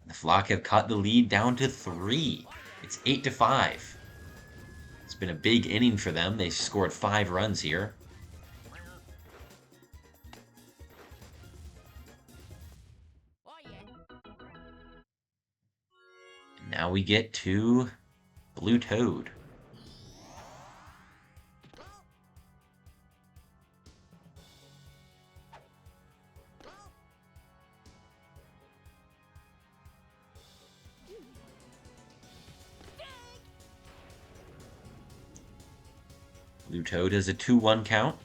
The Flock have cut the lead down to 3. It's 8-5. It's been a big inning for them. They scored 5 runs here. And now we get to Blue Toad. Blue Toad has a 2-1 count.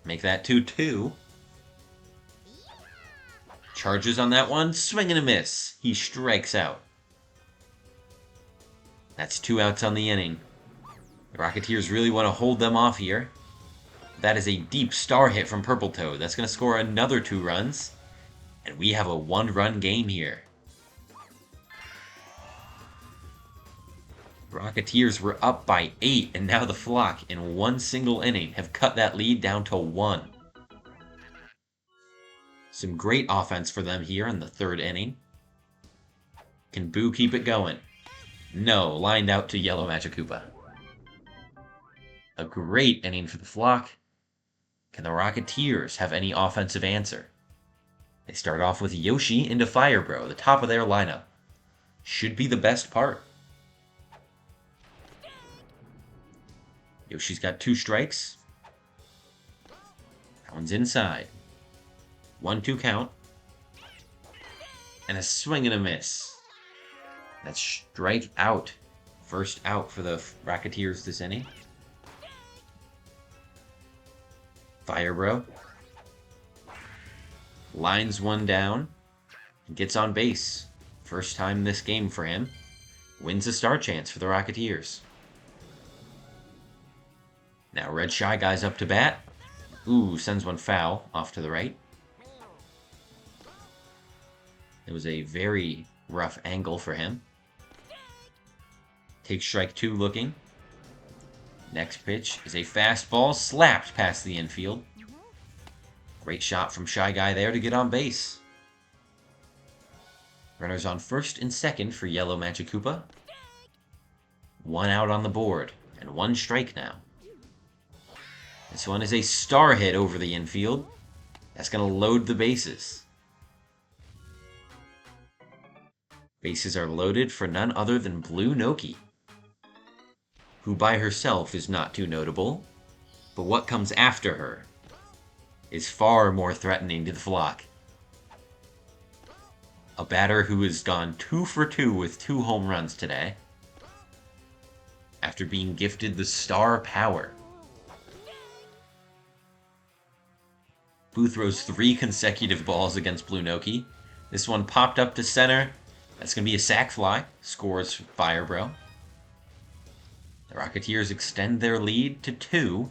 Make that 2-2. Charges on that one. Swing and a miss. He strikes out. That's 2 outs on the inning. The Rocketeers really want to hold them off here. That is a deep star hit from Purple Toad. That's going to score another 2 runs. And we have a 1-run game here. Rocketeers were up by 8, and now the Flock, in one single inning, have cut that lead down to 1. Some great offense for them here in the 3rd inning. Can Boo keep it going? No, lined out to Yellow Magikoopa. A great inning for the Flock. Can the Rocketeers have any offensive answer? They start off with Yoshi into Fire Bro, the top of their lineup. Should be the best part. Yoshi's got 2 strikes. That one's inside. 1-2 count. And a swing and a miss. That's strike out. First out for the Rocketeers this inning. Fire Bro. Lines one down. Gets on base. First time this game for him. Wins a star chance for the Rocketeers. Now Red Shy Guy's up to bat. Ooh, sends one foul off to the right. It was a very rough angle for him. Takes strike 2 looking. Next pitch is a fastball slapped past the infield. Great shot from Shy Guy there to get on base. Runners on first and second for Yellow Magikoopa. 1 out on the board and 1 strike now. This one is a star hit over the infield. That's going to load the bases. Bases are loaded for none other than Blue Noki, who by herself is not too notable, but what comes after her is far more threatening to the Flock. A batter who has gone 2 for 2 with 2 home runs today, after being gifted the star power. Boo throws 3 consecutive balls against Blue Noki. This one popped up to center. That's going to be a sac fly. Scores Fire Bro. The Rocketeers extend their lead to 2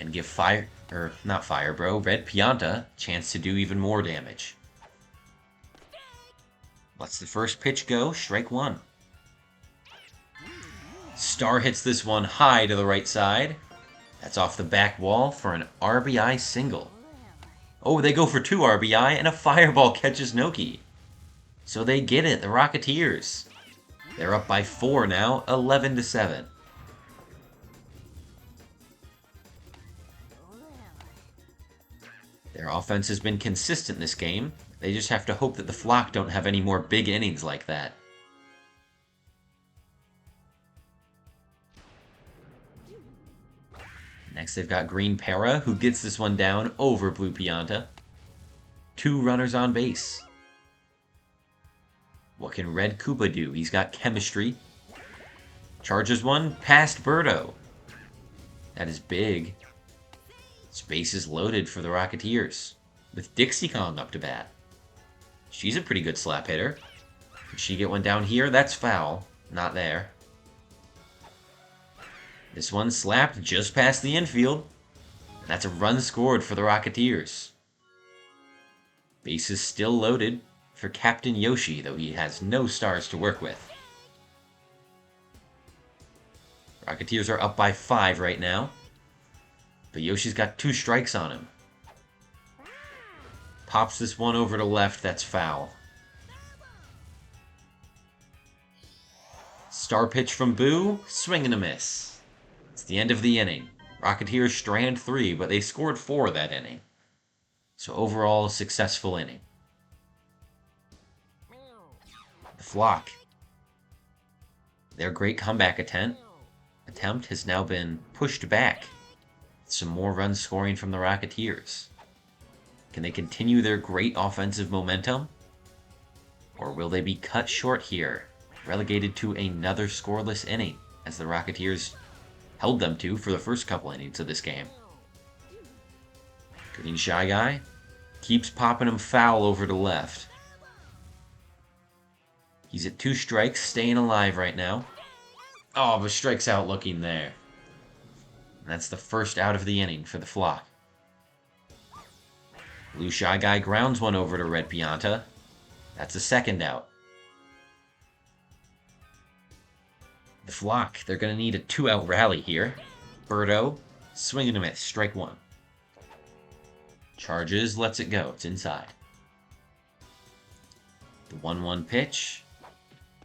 and give Red Pianta a chance to do even more damage. Lets the first pitch go, strike 1. Star hits this one high to the right side. That's off the back wall for an RBI single. Oh, they go for 2 RBI and a fireball catches Noki. So they get it, the Rocketeers. They're up by 4 now, 11-7. Their offense has been consistent this game. They just have to hope that the Flock don't have any more big innings like that. Next they've got Green Para, who gets this one down over Blue Pianta. 2 runners on base. What can Red Koopa do? He's got chemistry. Charges one past Birdo. That is big. Space is loaded for the Rocketeers, with Dixie Kong up to bat. She's a pretty good slap hitter. Can she get one down here? That's foul. Not there. This one slapped just past the infield. That's a run scored for the Rocketeers. Base is still loaded for Captain Yoshi, though he has no stars to work with. Rocketeers are up by 5 right now. But Yoshi's got 2 strikes on him. Pops this one over to left, that's foul. Star pitch from Boo, swing and a miss. It's the end of the inning. Rocketeers strand 3, but they scored 4 that inning. So overall, a successful inning. The Flock. Their great comeback attempt has now been pushed back. Some more runs scoring from the Rocketeers. Can they continue their great offensive momentum? Or will they be cut short here, relegated to another scoreless inning, as the Rocketeers held them to for the first couple innings of this game? Green Shy Guy keeps popping him foul over to left. He's at 2 strikes, staying alive right now. Oh, but strikes out looking there. And that's the first out of the inning for the Flock. Blue Shy Guy grounds one over to Red Pianta. That's a second out. The Flock, they're going to need a 2-out rally here. Birdo, swing and a miss, strike 1. Charges, lets it go, it's inside. The 1-1 pitch.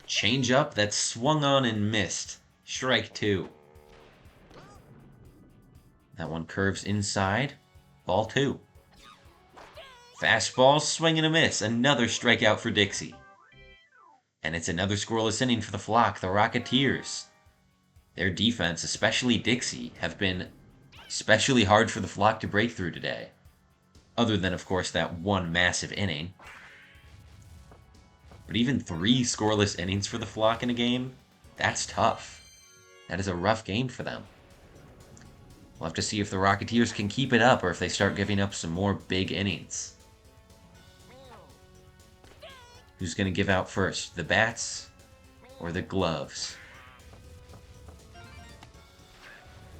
Change up, that's swung on and missed. Strike 2. That one curves inside. Ball 2. Fastball, swing and a miss. Another strikeout for Dixie. And it's another scoreless inning for the Flock, the Rocketeers. Their defense, especially Dixie, have been especially hard for the Flock to break through today. Other than, of course, that one massive inning. But even 3 scoreless innings for the Flock in a game, that's tough. That is a rough game for them. We'll have to see if the Rocketeers can keep it up or if they start giving up some more big innings. Who's going to give out first, the bats or the gloves?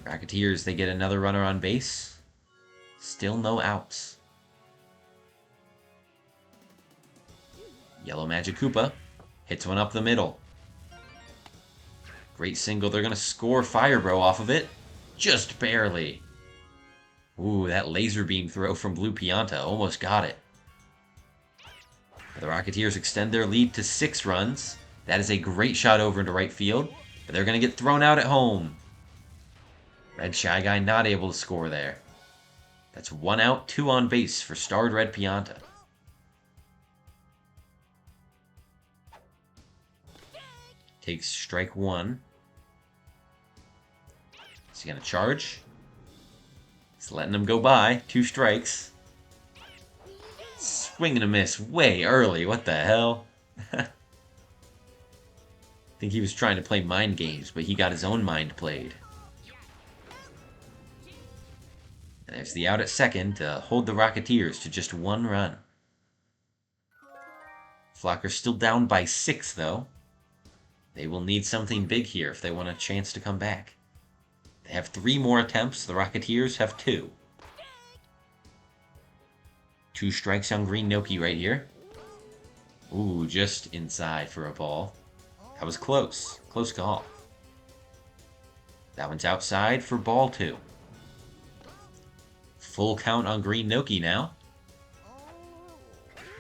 Rocketeers, they get another runner on base. Still no outs. Yellow Magic Koopa hits one up the middle. Great single. They're going to score Fire Bro off of it. Just barely. Ooh, that laser beam throw from Blue Pianta almost got it. The Rocketeers extend their lead to 6 runs. That is a great shot over into right field, but they're going to get thrown out at home. Red Shy Guy not able to score there. That's 1 out, 2 on base for starred Red Pianta. Takes strike 1. Is he going to charge? He's letting him go by. 2 strikes. Swing and a miss way early. What the hell? I think he was trying to play mind games, but he got his own mind played. And there's the out at second to hold the Rocketeers to just 1 run. Flocker's still down by 6, though. They will need something big here if they want a chance to come back. They have 3 more attempts. The Rocketeers have 2. 2 strikes on Green Noki right here. Ooh, just inside for a ball. That was close. Close call. That one's outside for ball 2. Full count on Green Noki now.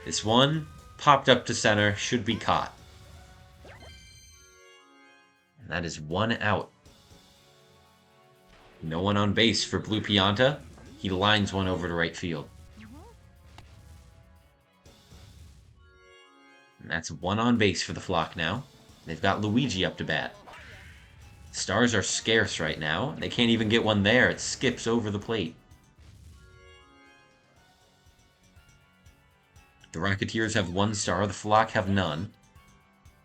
This one popped up to center, should be caught. And that is 1 out. No one on base for Blue Pianta. He lines one over to right field. And that's 1 on base for the Flock now. They've got Luigi up to bat. Stars are scarce right now. They can't even get one there. It skips over the plate. The Rocketeers have 1 star. The Flock have none.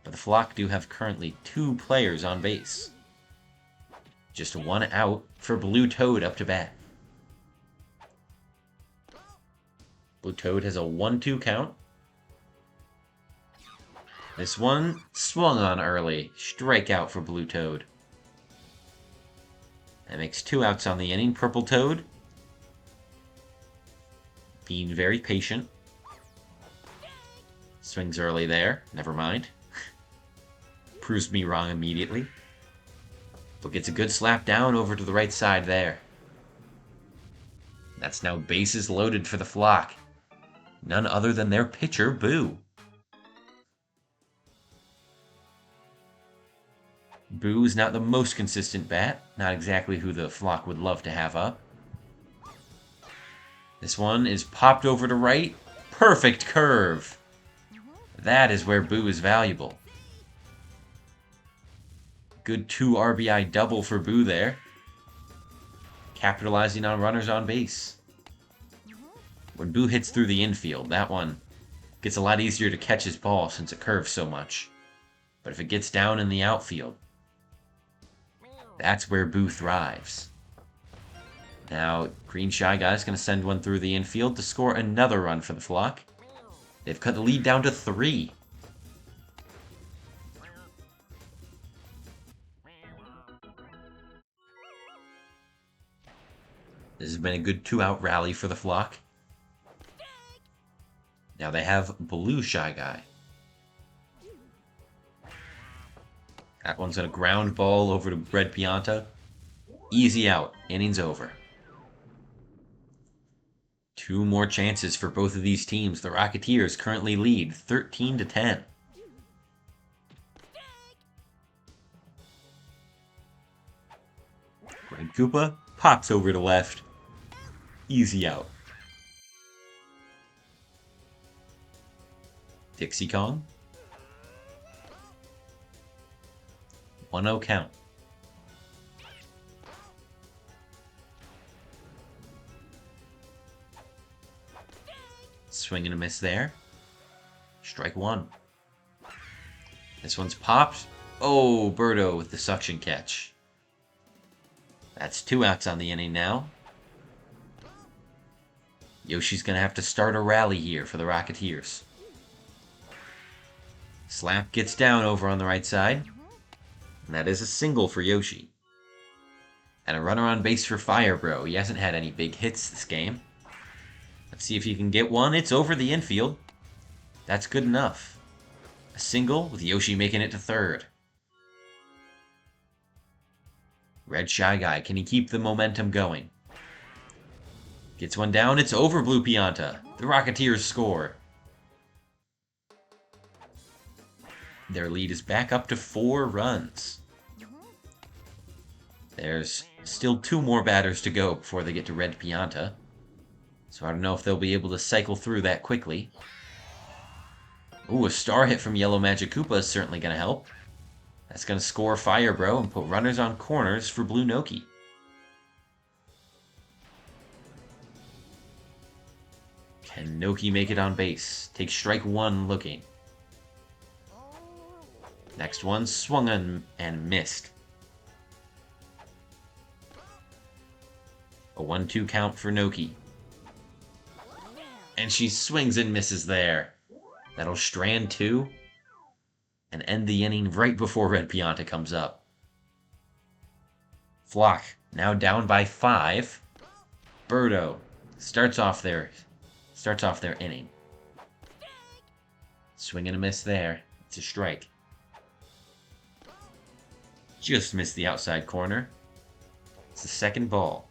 But the Flock do have currently 2 players on base. Just 1 out for Blue Toad up to bat. Blue Toad has a 1-2 count. This one swung on early. Strikeout for Blue Toad. That makes 2 outs on the inning. Purple Toad being very patient. Swings early there. Never mind. Proves me wrong immediately. But gets a good slap down over to the right side there. That's now bases loaded for the Flock. None other than their pitcher, Boo. Boo is not the most consistent bat. Not exactly who the Flock would love to have up. This one is popped over to right. Perfect curve. That is where Boo is valuable. Good 2 RBI double for Boo there. Capitalizing on runners on base. When Boo hits through the infield, that one gets a lot easier to catch his ball since it curves so much. But if it gets down in the outfield, that's where Boo thrives. Now, Green Shy Guy is going to send one through the infield to score another run for the Flock. They've cut the lead down to 3. This has been a good 2-out rally for the Flock. Now they have Blue Shy Guy. That one's going to ground ball over to Red Pianta. Easy out. Inning's over. 2 more chances for both of these teams. The Rocketeers currently lead 13-10. Red Koopa pops over to left. Easy out. Dixie Kong. 1-0 count. Swing and a miss there. Strike 1. This one's popped. Oh, Birdo with the suction catch. That's 2 outs on the inning now. Yoshi's going to have to start a rally here for the Rocketeers. Slap gets down over on the right side. And that is a single for Yoshi. And a runner on base for Firebro. He hasn't had any big hits this game. Let's see if he can get one. It's over the infield. That's good enough. A single with Yoshi making it to third. Red Shy Guy, can he keep the momentum going? Gets one down, it's over Blue Pianta. The Rocketeers score. Their lead is back up to 4 runs. There's still 2 more batters to go before they get to Red Pianta. So I don't know if they'll be able to cycle through that quickly. Ooh, a star hit from Yellow Magic Koopa is certainly going to help. That's going to score Firebro and put runners on corners for Blue Noki. Can Noki make it on base? Takes strike 1 looking. Next one, swung and missed. A 1-2 count for Noki. And she swings and misses there. That'll strand 2 and end the inning right before Red Pianta comes up. Flock now down by 5. Birdo starts off their inning. Swing and a miss there. It's a strike. Just missed the outside corner. It's the second ball.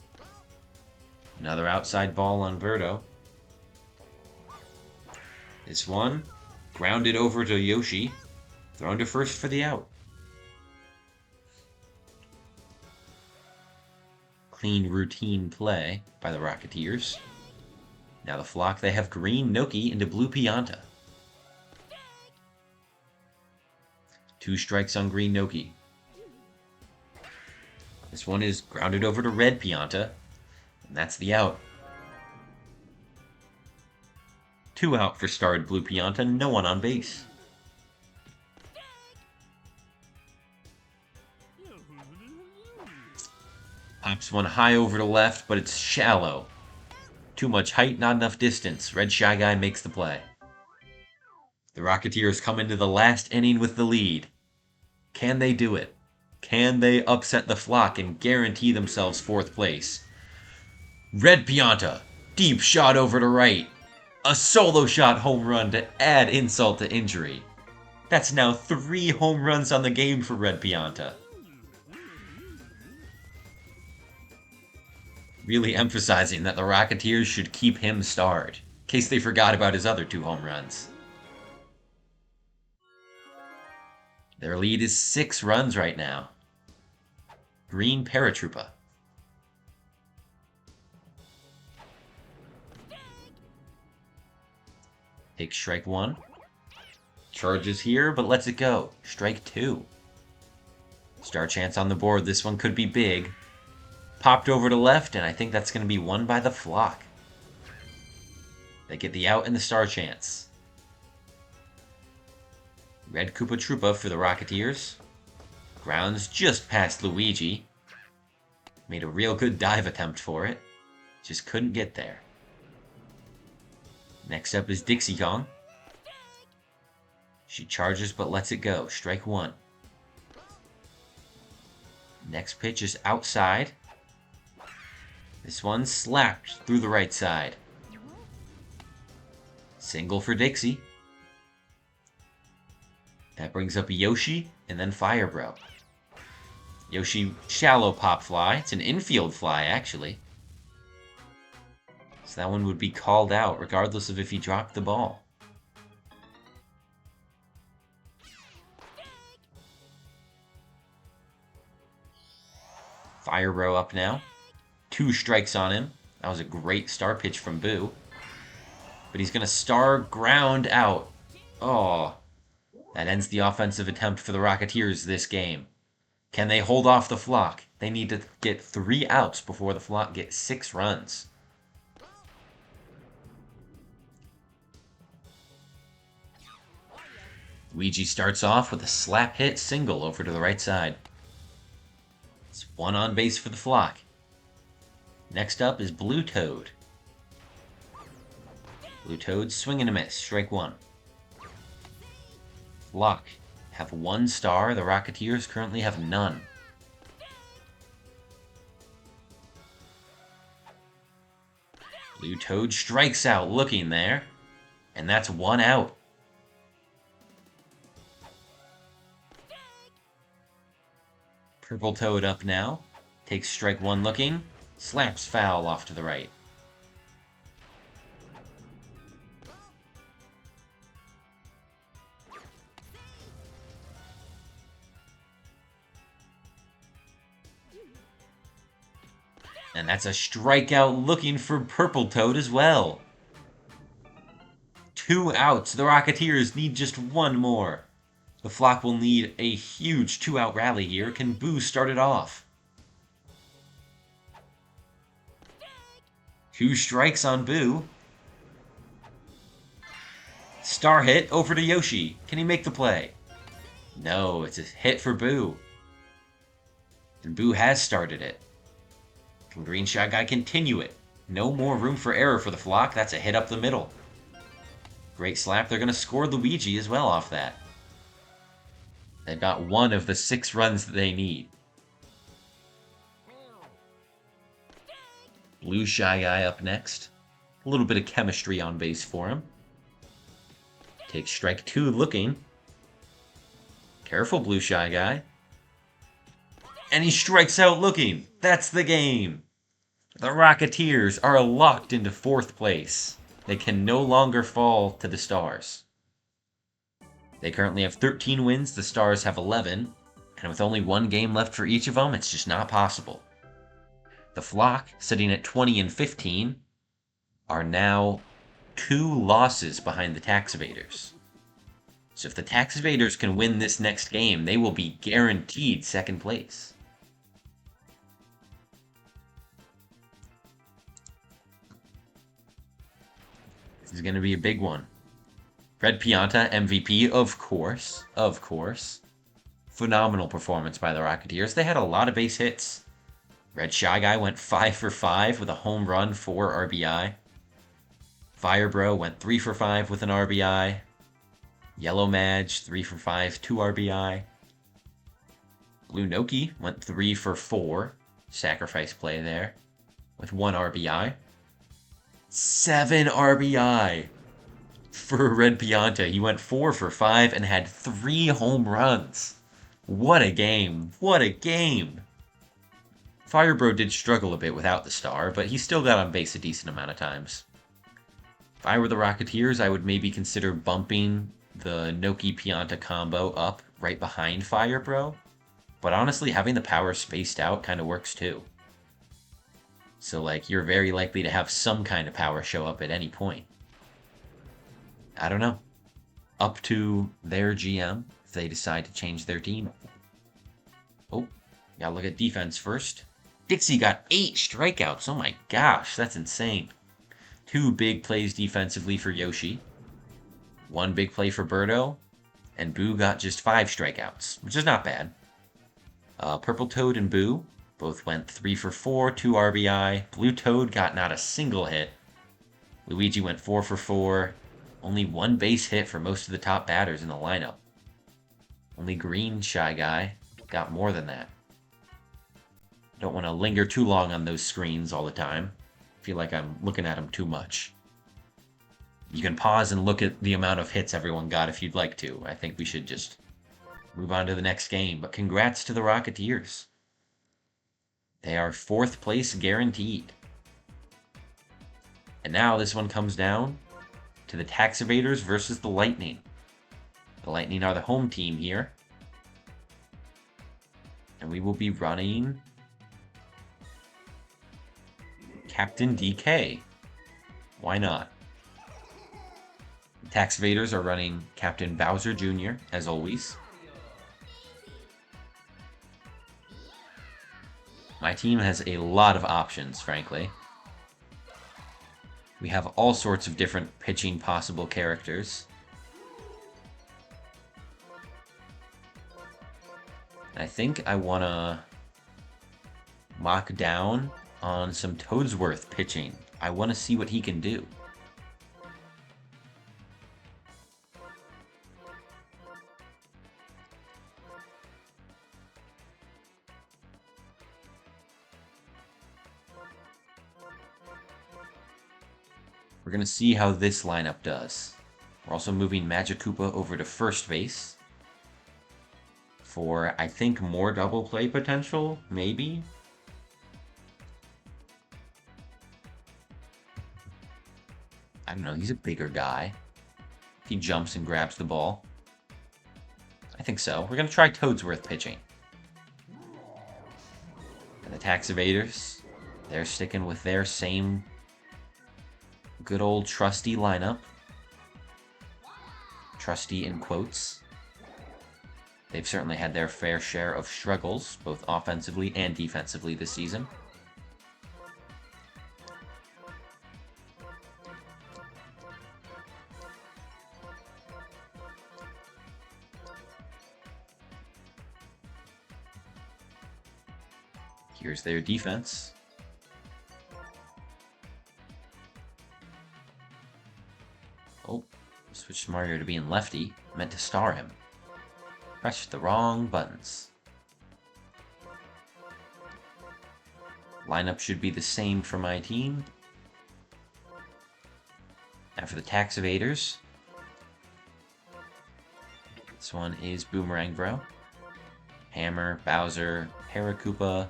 Another outside ball on Birdo. This one grounded over to Yoshi. Thrown to first for the out. Clean routine play by the Rocketeers. Now the Flock, they have green Noki into blue Pianta. 2 strikes on green Noki. This one is grounded over to red Pianta, and that's the out. 2 out for starred blue Pianta, no one on base. Pops one high over to left, but it's shallow. Too much height, not enough distance. Red Shy Guy makes the play. The Rocketeers come into the last inning with the lead. Can they do it? Can they upset the Flock and guarantee themselves 4th place? Red Pianta, deep shot over to right. A solo shot home run to add insult to injury. That's now 3 home runs on the game for Red Pianta. Really emphasizing that the Rocketeers should keep him starred, in case they forgot about his other 2 home runs. Their lead is 6 runs right now. Green Paratroopa. Takes strike 1. Charges here, but lets it go. Strike 2. Star chance on the board. This one could be big. Popped over to left, and I think that's going to be won by the Flock. They get the out and the star chance. Red Koopa Troopa for the Rocketeers. Grounds just past Luigi. Made a real good dive attempt for it. Just couldn't get there. Next up is Dixie Kong. She charges but lets it go. Strike 1. Next pitch is outside. This one slapped through the right side. Single for Dixie. That brings up Yoshi and then Fire Bro. Yoshi, shallow pop fly. It's an infield fly, actually. So that one would be called out regardless of if he dropped the ball. Fire Bro up now. 2 strikes on him. That was a great star pitch from Boo. But he's going to star ground out. Oh, that ends the offensive attempt for the Rocketeers this game. Can they hold off the Flock? They need to get 3 outs before the Flock get 6 runs. Luigi starts off with a slap hit single over to the right side. It's 1 on base for the Flock. Next up is Blue Toad. Blue Toad, swing and a miss. Strike 1. Flock have 1 star. The Rocketeers currently have none. Blue Toad strikes out looking there. And that's 1 out. Purple Toad up now. Takes strike 1 looking. Slaps foul off to the right. And that's a strikeout looking for Purple Toad as well. 2 outs. The Rocketeers need just 1 more. The Flock will need a huge 2-out rally here. Can Boo start it off? 2 strikes on Boo. Star hit over to Yoshi. Can he make the play? No, it's a hit for Boo. And Boo has started it. Can Green Shy Guy continue it? No more room for error for the Flock. That's a hit up the middle. Great slap. They're going to score Luigi as well off that. They've got one of the 6 runs that they need. Blue Shy Guy up next. A little bit of chemistry on base for him. Takes strike 2 looking. Careful, Blue Shy Guy. And he strikes out looking. That's the game. The Rocketeers are locked into 4th place. They can no longer fall to the Stars. They currently have 13 wins, the Stars have 11, and with only 1 game left for each of them, it's just not possible. The Flock, sitting at 20 and 15, are now 2 losses behind the Tax Evaders. So if the Tax Evaders can win this next game, they will be guaranteed 2nd place. This is going to be a big one. Red Pianta, MVP, of course. Of course. Phenomenal performance by the Rocketeers. They had a lot of base hits. Red Shy Guy went 5 for 5 with a home run, 4 RBI. Firebro went 3 for 5 with an RBI. Yellow Madge, 3 for 5, 2 RBI. Blue Noki went 3 for 4. Sacrifice play there with 1 RBI. 7 RBI for Red Pianta. He went 4 for 5 and had 3 home runs. What a game. What a game. Firebro did struggle a bit without the star, but he still got on base a decent amount of times. If I were the Rocketeers, I would maybe consider bumping the Noki-Pianta combo up right behind Firebro. But honestly, having the power spaced out kind of works too. So, like, you're very likely to have some kind of power show up at any point. I don't know. Up to their GM if they decide to change their team. Oh, gotta look at defense first. Dixie got 8 strikeouts. Oh my gosh, that's insane. 2 big plays defensively for Yoshi. 1 big play for Birdo. And Boo got just 5 strikeouts, which is not bad. Purple Toad and Boo both went 3 for 4, 2 RBI. Blue Toad got not a single hit. Luigi went 4 for 4. Only 1 base hit for most of the top batters in the lineup. Only Green Shy Guy got more than that. Don't want to linger too long on those screens all the time. I feel like I'm looking at them too much. You can pause and look at the amount of hits everyone got if you'd like to. I think we should just move on to the next game. But congrats to the Rocketeers. They are 4th place guaranteed. And now this one comes down to the Tax Evaders versus the Lightning. The Lightning are the home team here. And we will be running Captain DK. Why not? The Tax Evaders are running Captain Bowser Jr., as always. My team has a lot of options, frankly. We have all sorts of different pitching possible characters. I think I want to lock down on some Toadsworth pitching. I want to see what he can do. We're going to see how this lineup does. We're also moving Magikoopa over to first base for, I think, more double play potential, maybe? I don't know, he's a bigger guy. He jumps and grabs the ball. I think so. We're going to try Toadsworth pitching. And the Tax Evaders, they're sticking with their same good old trusty lineup. Trusty in quotes. They've certainly had their fair share of struggles, both offensively and defensively this season. Here's their defense. switched Mario to being lefty. I meant to star him. Pressed the wrong buttons. Lineup should be the same for my team. Now for the tax evaders. This one is Boomerang Bro. Hammer, Bowser, Paracoopa,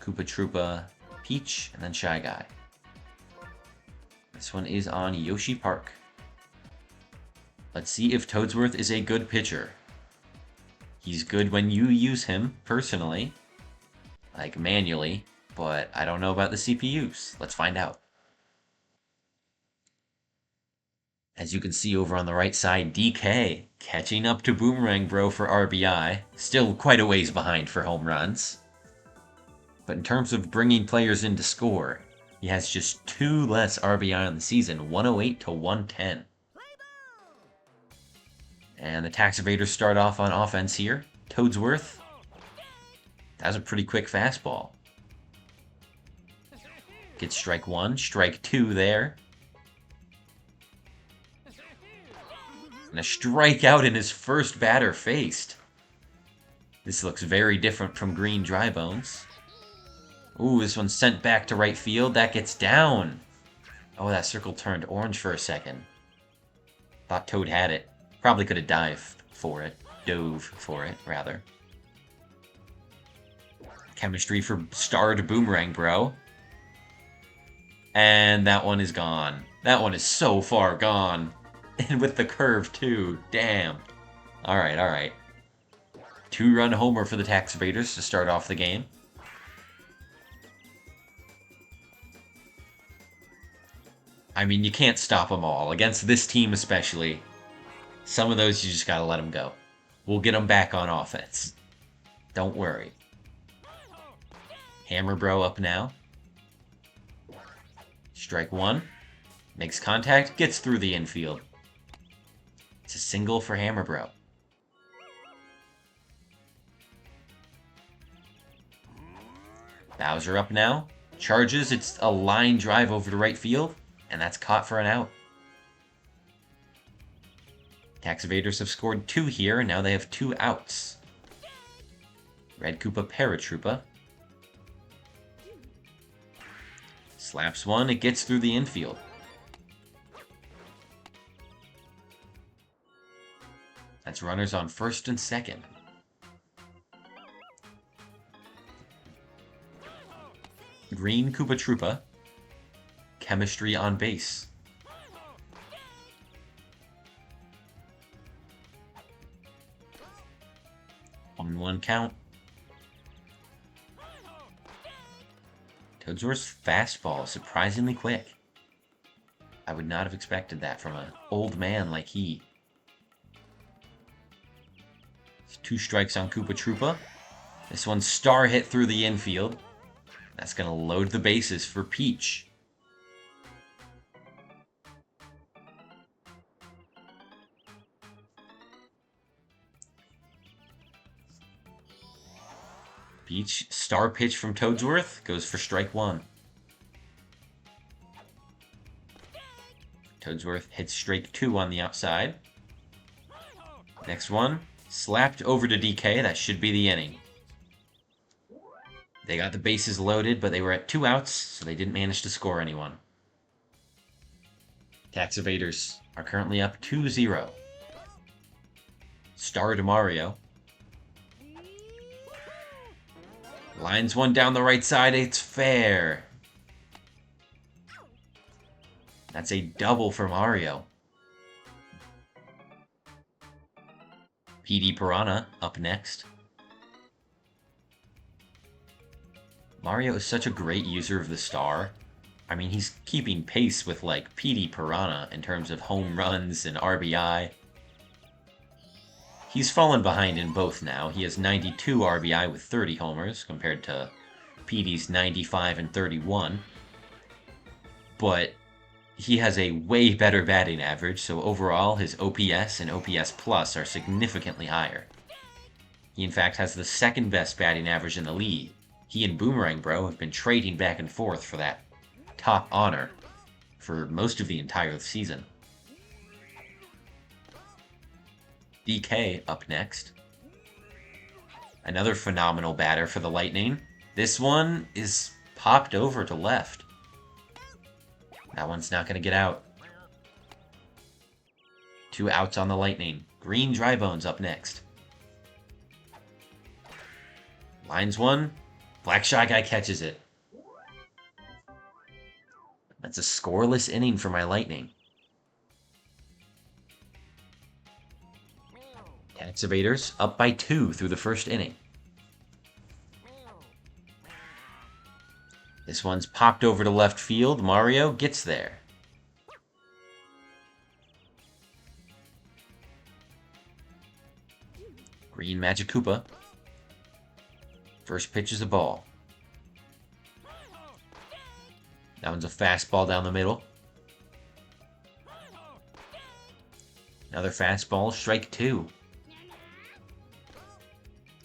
Koopa Troopa, Peach, and then Shy Guy. This one is on Yoshi Park. Let's see if Toadsworth is a good pitcher. He's good when you use him, personally. Like, manually. But I don't know about the CPUs. Let's find out. As you can see over on the right side, DK catching up to Boomerang Bro for RBI. Still quite a ways behind for home runs. But in terms of bringing players in to score, he has just 2 less RBI on the season, 108 to 110. And the tax evaders start off on offense here. Toadsworth. That was a pretty quick fastball. Gets strike 1, strike 2 there. And a strikeout in his first batter faced. This looks very different from Green Dry Bones. Ooh, this one's sent back to right field. That gets down. Oh, that circle turned orange for a second. Thought Toad had it. Probably could have dived for it. Dove for it, rather. Chemistry for starred Boomerang Bro. And that one is gone. That one is so far gone. And with the curve, too. Damn. Alright, alright. 2-run homer for the tax evaders to start off the game. I mean, you can't stop them all. Against this team especially. Some of those you just gotta let them go. We'll get them back on offense. Don't worry. Hammer Bro up now. Strike 1. Makes contact, gets through the infield. It's a single for Hammer Bro. Bowser up now. Charges, it's a line drive over to right field, and that's caught for an out. Tax evaders have scored 2 here, and now they have 2 outs. Red Koopa Paratroopa. Slaps 1, it gets through the infield. That's runners on first and second. Green Koopa Troopa. Chemistry on base. On 1 count. Toadsworth's fastball is surprisingly quick. I would not have expected that from an old man like he. 2 strikes on Koopa Troopa. This one's star hit through the infield. That's going to load the bases for Peach. Peach, star pitch from Toadsworth, goes for strike 1. Toadsworth hits strike 2 on the outside. Next one, slapped over to DK, that should be the inning. They got the bases loaded, but they were at 2 outs, so they didn't manage to score anyone. Tax evaders are currently up 2-0. Star to Mario. Lines one down the right side, it's fair. That's a double for Mario. PD Piranha up next. Mario is such a great user of the star. I mean, he's keeping pace with, like, PD Piranha in terms of home runs and RBI. He's fallen behind in both now. He has 92 RBI with 30 homers, compared to PD's 95 and 31. But he has a way better batting average, so overall his OPS and OPS Plus are significantly higher. He in fact has the second best batting average in the league. He and Boomerang Bro have been trading back and forth for that top honor for most of the entire season. DK up next. Another phenomenal batter for the Lightning. This one is popped over to left. That one's not going to get out. 2 outs on the Lightning. Green Drybones up next. Lines one. Black Shy Guy catches it. That's a scoreless inning for my Lightning. Tax Evaders up by 2 through the first inning. This one's popped over to left field. Mario gets there. Green Magic Koopa. First pitch is a ball. That one's a fastball down the middle. Another fastball, strike 2.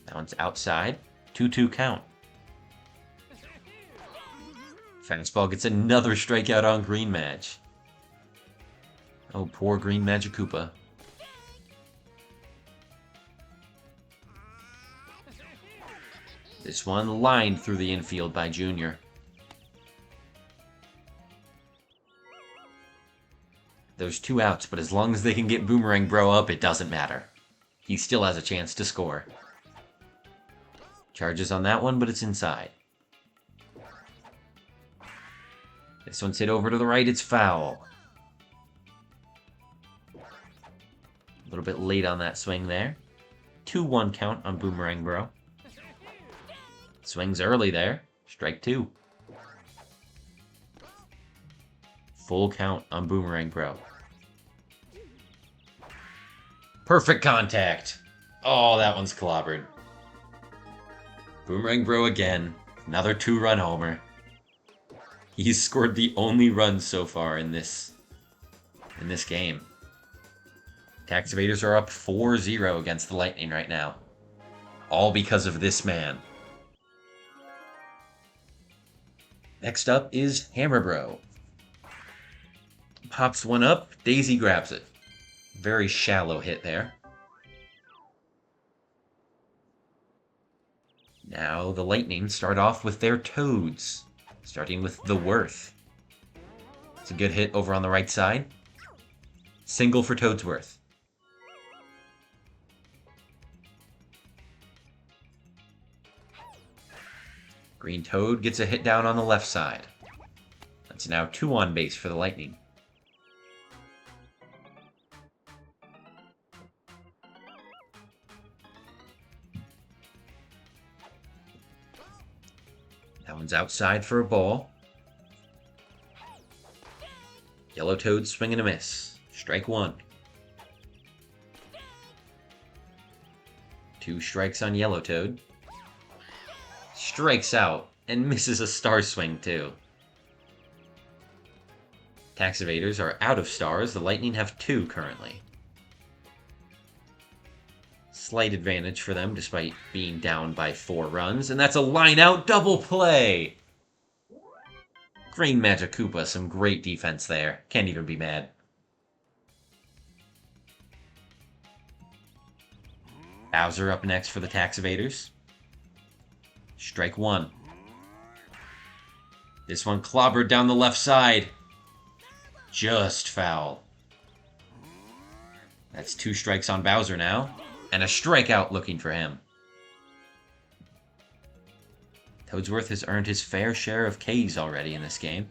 That one's outside. 2-2 count. Fastball gets another strikeout on Green Match. Oh, poor Green Magic Koopa. This one lined through the infield by Junior. There's 2 outs, but as long as they can get Boomerang Bro up, it doesn't matter. He still has a chance to score. Charges on that one, but it's inside. This one's hit over to the right, it's foul. A little bit late on that swing there. 2-1 count on Boomerang Bro. Swings early there. Strike 2. Full count on Boomerang Bro. Perfect contact. Oh, that one's clobbered. Boomerang Bro again. Another 2-run homer. He's scored the only run so far in this game. Tax Evaders are up 4-0 against the Lightning right now. All because of this man. Next up is Hammer Bro. Pops one up, Daisy grabs it. Very shallow hit there. Now the Lightning start off with their Toads, starting with the Worth. It's a good hit over on the right side. Single for Toadsworth. Green Toad gets a hit down on the left side. That's now 2 on base for the Lightning. That one's outside for a ball. Yellow Toad swing and a miss. Strike 1. 2 strikes on Yellow Toad. Strikes out and misses a star swing too. Tax Evaders are out of stars. The Lightning have 2 currently. Slight advantage for them despite being down by 4 runs. And that's a line-out double play! Green Magic Koopa, some great defense there. Can't even be mad. Bowser up next for the Tax Evaders. Strike 1. This one clobbered down the left side. Just foul. That's 2 strikes on Bowser now. And a strikeout looking for him. Toadsworth has earned his fair share of Ks already in this game.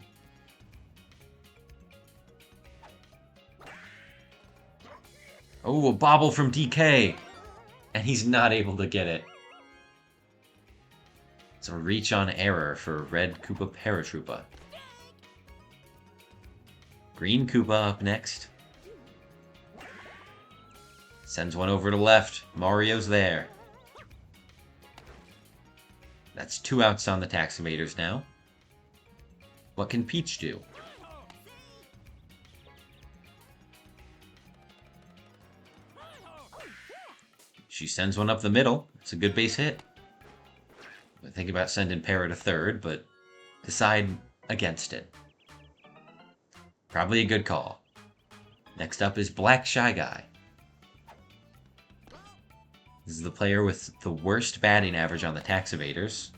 Oh, a bobble from DK. And he's not able to get it. It's a reach on error for Red Koopa Paratroopa. Green Koopa up next. Sends one over to left. Mario's there. That's 2 outs on the Tax Evaders now. What can Peach do? She sends one up the middle. It's a good base hit. I think about sending Para to third, but decide against it. Probably a good call. Next up is Black Shy Guy. This is the player with the worst batting average on the tax evaders,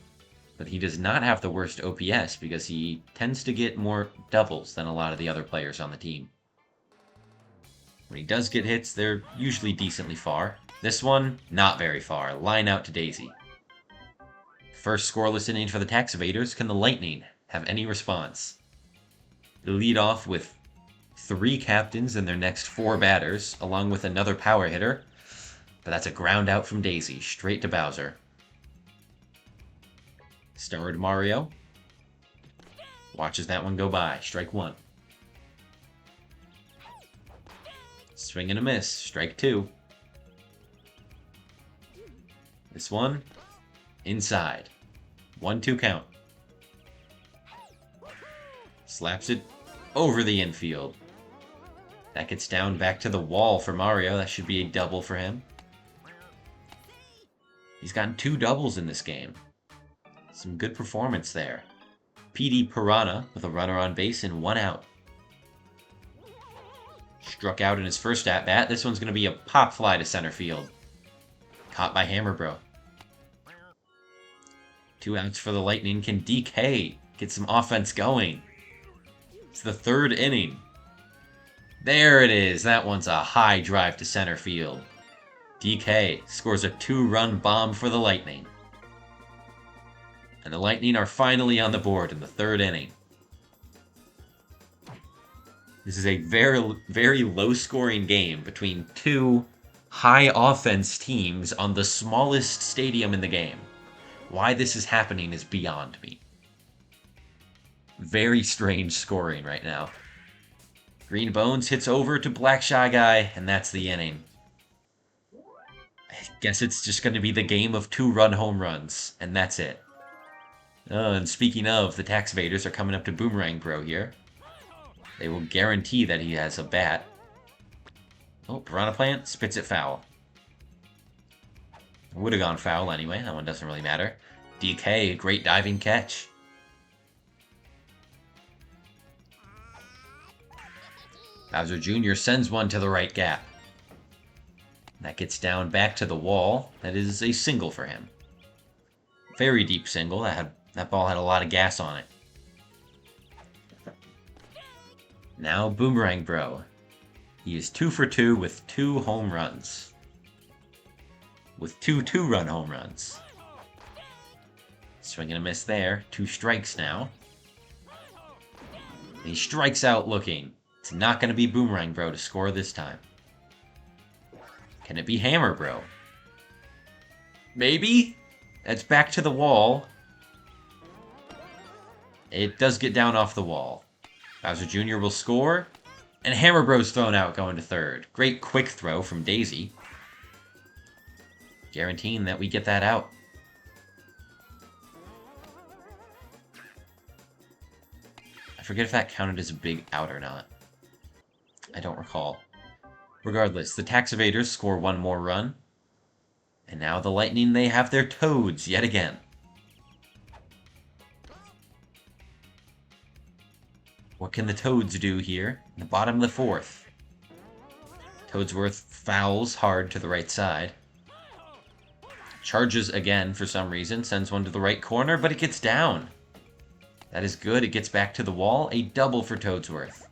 but he does not have the worst OPS because he tends to get more doubles than a lot of the other players on the team. When he does get hits, they're usually decently far. This one, not very far. Line out to Daisy. First scoreless inning for the tax evaders. Can the Lightning have any response? They lead off with 3 captains and their next 4 batters, along with another power hitter. But that's a ground out from Daisy, straight to Bowser. Starred Mario. Watches that one go by. Strike 1. Swing and a miss. Strike 2. This one, inside. 1-2 count. Slaps it over the infield. That gets down back to the wall for Mario. That should be a double for him. He's gotten 2 doubles in this game. Some good performance there. PD Piranha with a runner on base and 1 out. Struck out in his first at-bat. This one's going to be a pop fly to center field. Caught by Hammer Bro. 2 outs for the Lightning. Can DK get some offense going? It's the 3rd inning. There it is. That one's a high drive to center field. DK scores a 2-run bomb for the Lightning. And the Lightning are finally on the board in the 3rd inning. This is a very, very low-scoring game between 2 high-offense teams on the smallest stadium in the game. Why this is happening is beyond me. Very strange scoring right now. Green Bones hits over to Black Shy Guy, and that's the inning. I guess it's just going to be the game of 2-run home runs, and that's it. Oh, and speaking of, the tax evaders are coming up to Boomerang Bro here. They will guarantee that he has a bat. Oh, Piranha Plant spits it foul. Would have gone foul anyway. That one doesn't really matter. DK, great diving catch. Bowser Jr. sends one to the right gap. That gets down back to the wall. That is a single for him. Very deep single. That ball had a lot of gas on it. Now Boomerang Bro. He is 2 for 2 with 2 home runs. With 2 2-run home runs. Swing and a miss there. 2 strikes now. And he strikes out looking. It's not going to be Boomerang Bro to score this time. Can it be Hammer Bro? Maybe? That's back to the wall. It does get down off the wall. Bowser Jr. will score. And Hammer Bro's thrown out going to 3rd. Great quick throw from Daisy. Guaranteeing that we get that out. I forget if that counted as a big out or not. I don't recall. Regardless, the tax evaders score 1 more run. And now the Lightning, they have their Toads yet again. What can the Toads do here? In the bottom of the 4th. Toadsworth fouls hard to the right side. Charges again for some reason. Sends one to the right corner, but it gets down. That is good. It gets back to the wall. A double for Toadsworth.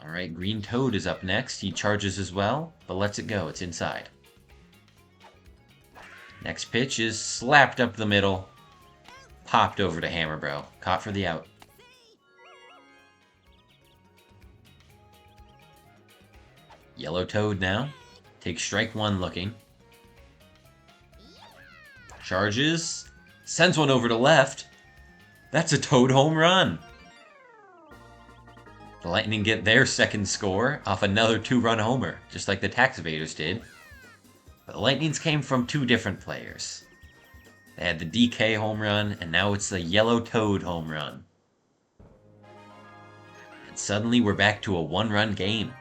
Alright, Green Toad is up next. He charges as well, but lets it go. It's inside. Next pitch is slapped up the middle. Popped over to Hammer Bro. Caught for the out. Yellow Toad now. Takes strike 1 looking. Charges. Sends one over to left. That's a Toad home run. The Lightning get their 2nd score off another 2-run homer, just like the tax evaders did. But the Lightnings came from 2 different players. They had the DK home run, and now it's the Yellow Toad home run. And suddenly we're back to a 1-run game.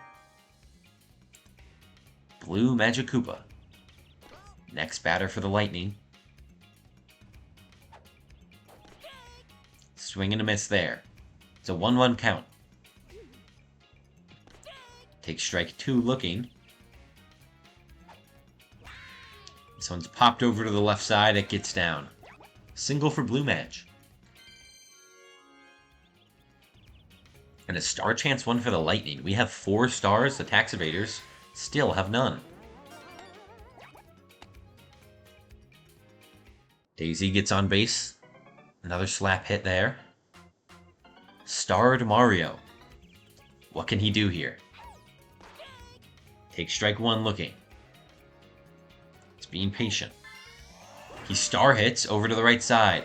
Blue Magic Koopa. Next batter for the Lightning. Swing and a miss there. It's a 1-1 count. Take strike 2 looking. This one's popped over to the left side. It gets down. Single for blue match. And a star chance 1 for the Lightning. We have 4 stars. The Tax Evaders still have none. Daisy gets on base. Another slap hit there. Starred Mario. What can he do here? Take strike 1 looking. He's being patient. He star hits over to the right side.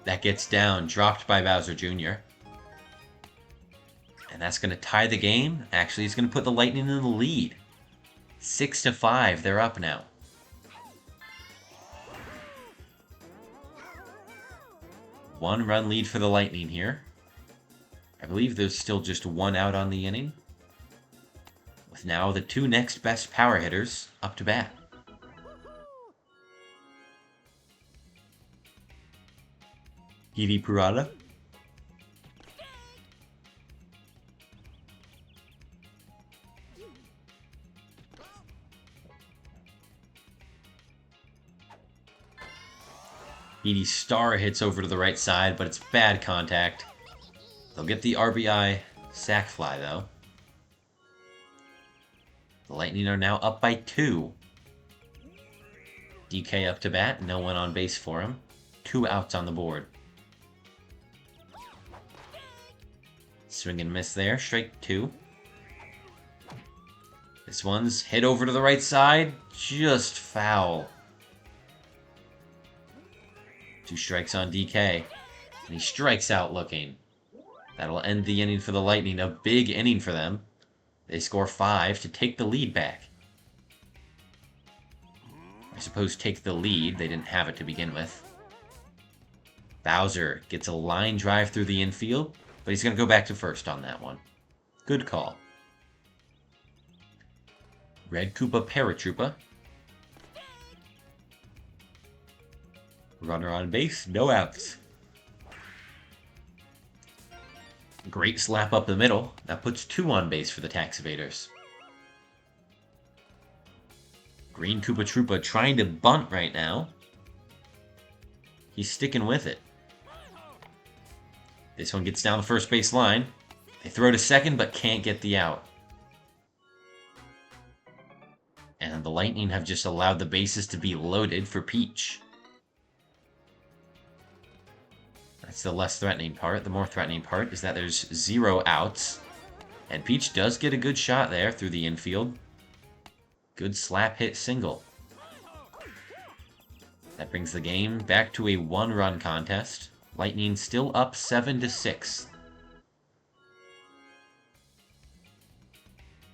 That gets down, dropped by Bowser Jr. And that's going to tie the game. Actually, it's going to put the Lightning in the lead. 6-5, they're up now. One run lead for the Lightning here. I believe there's still just 1 out on the inning. With now the 2 next best power hitters up to bat. Edie Purata. Edie star hits over to the right side, but it's bad contact. They'll get the RBI sac fly, though. The Lightning are now up by 2. DK up to bat, no one on base for him. 2 outs on the board. Swing and miss there, strike 2. This one's hit over to the right side, just foul. 2 strikes on DK, and he strikes out looking. That'll end the inning for the Lightning, a big inning for them. They score 5 to take the lead back. I suppose take the lead, they didn't have it to begin with. Bowser gets a line drive through the infield, but he's going to go back to first on that one. Good call. Red Koopa Paratroopa. Runner on base, no outs. Great slap up the middle. That puts 2 on base for the Tax Evaders. Green Koopa Troopa trying to bunt right now. He's sticking with it. This one gets down the first base line. They throw to second, but can't get the out. And the Lightning have just allowed the bases to be loaded for Peach. That's the less threatening part. The more threatening part is that there's 0 outs. And Peach does get a good shot there through the infield. Good slap hit single. That brings the game back to a 1-run contest. Lightning still up 7-6.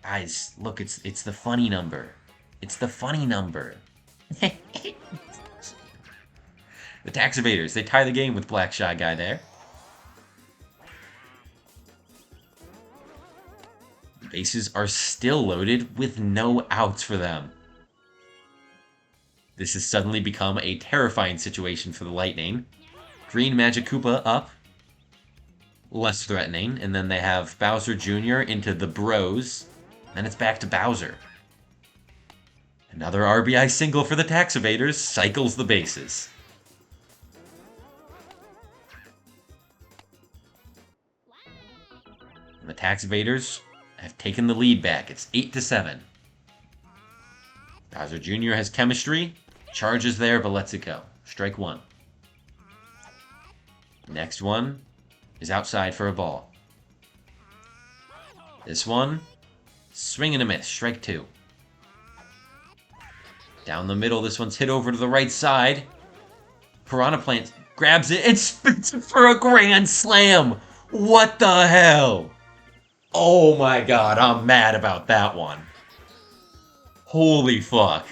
Guys, look, it's the funny number. It's the funny number. The Tax Evaders, they tie the game with Black Shy Guy there. The bases are still loaded with no outs for them. This has suddenly become a terrifying situation for the Lightning. Green Magic Koopa up. Less threatening. And then they have Bowser Jr. into the Bros. Then it's back to Bowser. Another RBI single for the Tax Evaders cycles the bases. And the Tax Evaders have taken the lead back. It's 8-7. Bowser Jr. has chemistry. Charges there, but lets it go. Strike 1. Next one is outside for a ball. This one, swing and a miss. Strike 2. Down the middle, this one's hit over to the right side. Piranha Plant grabs it and spins it for a grand slam. What the hell? Oh my god, I'm mad about that one. Holy fuck.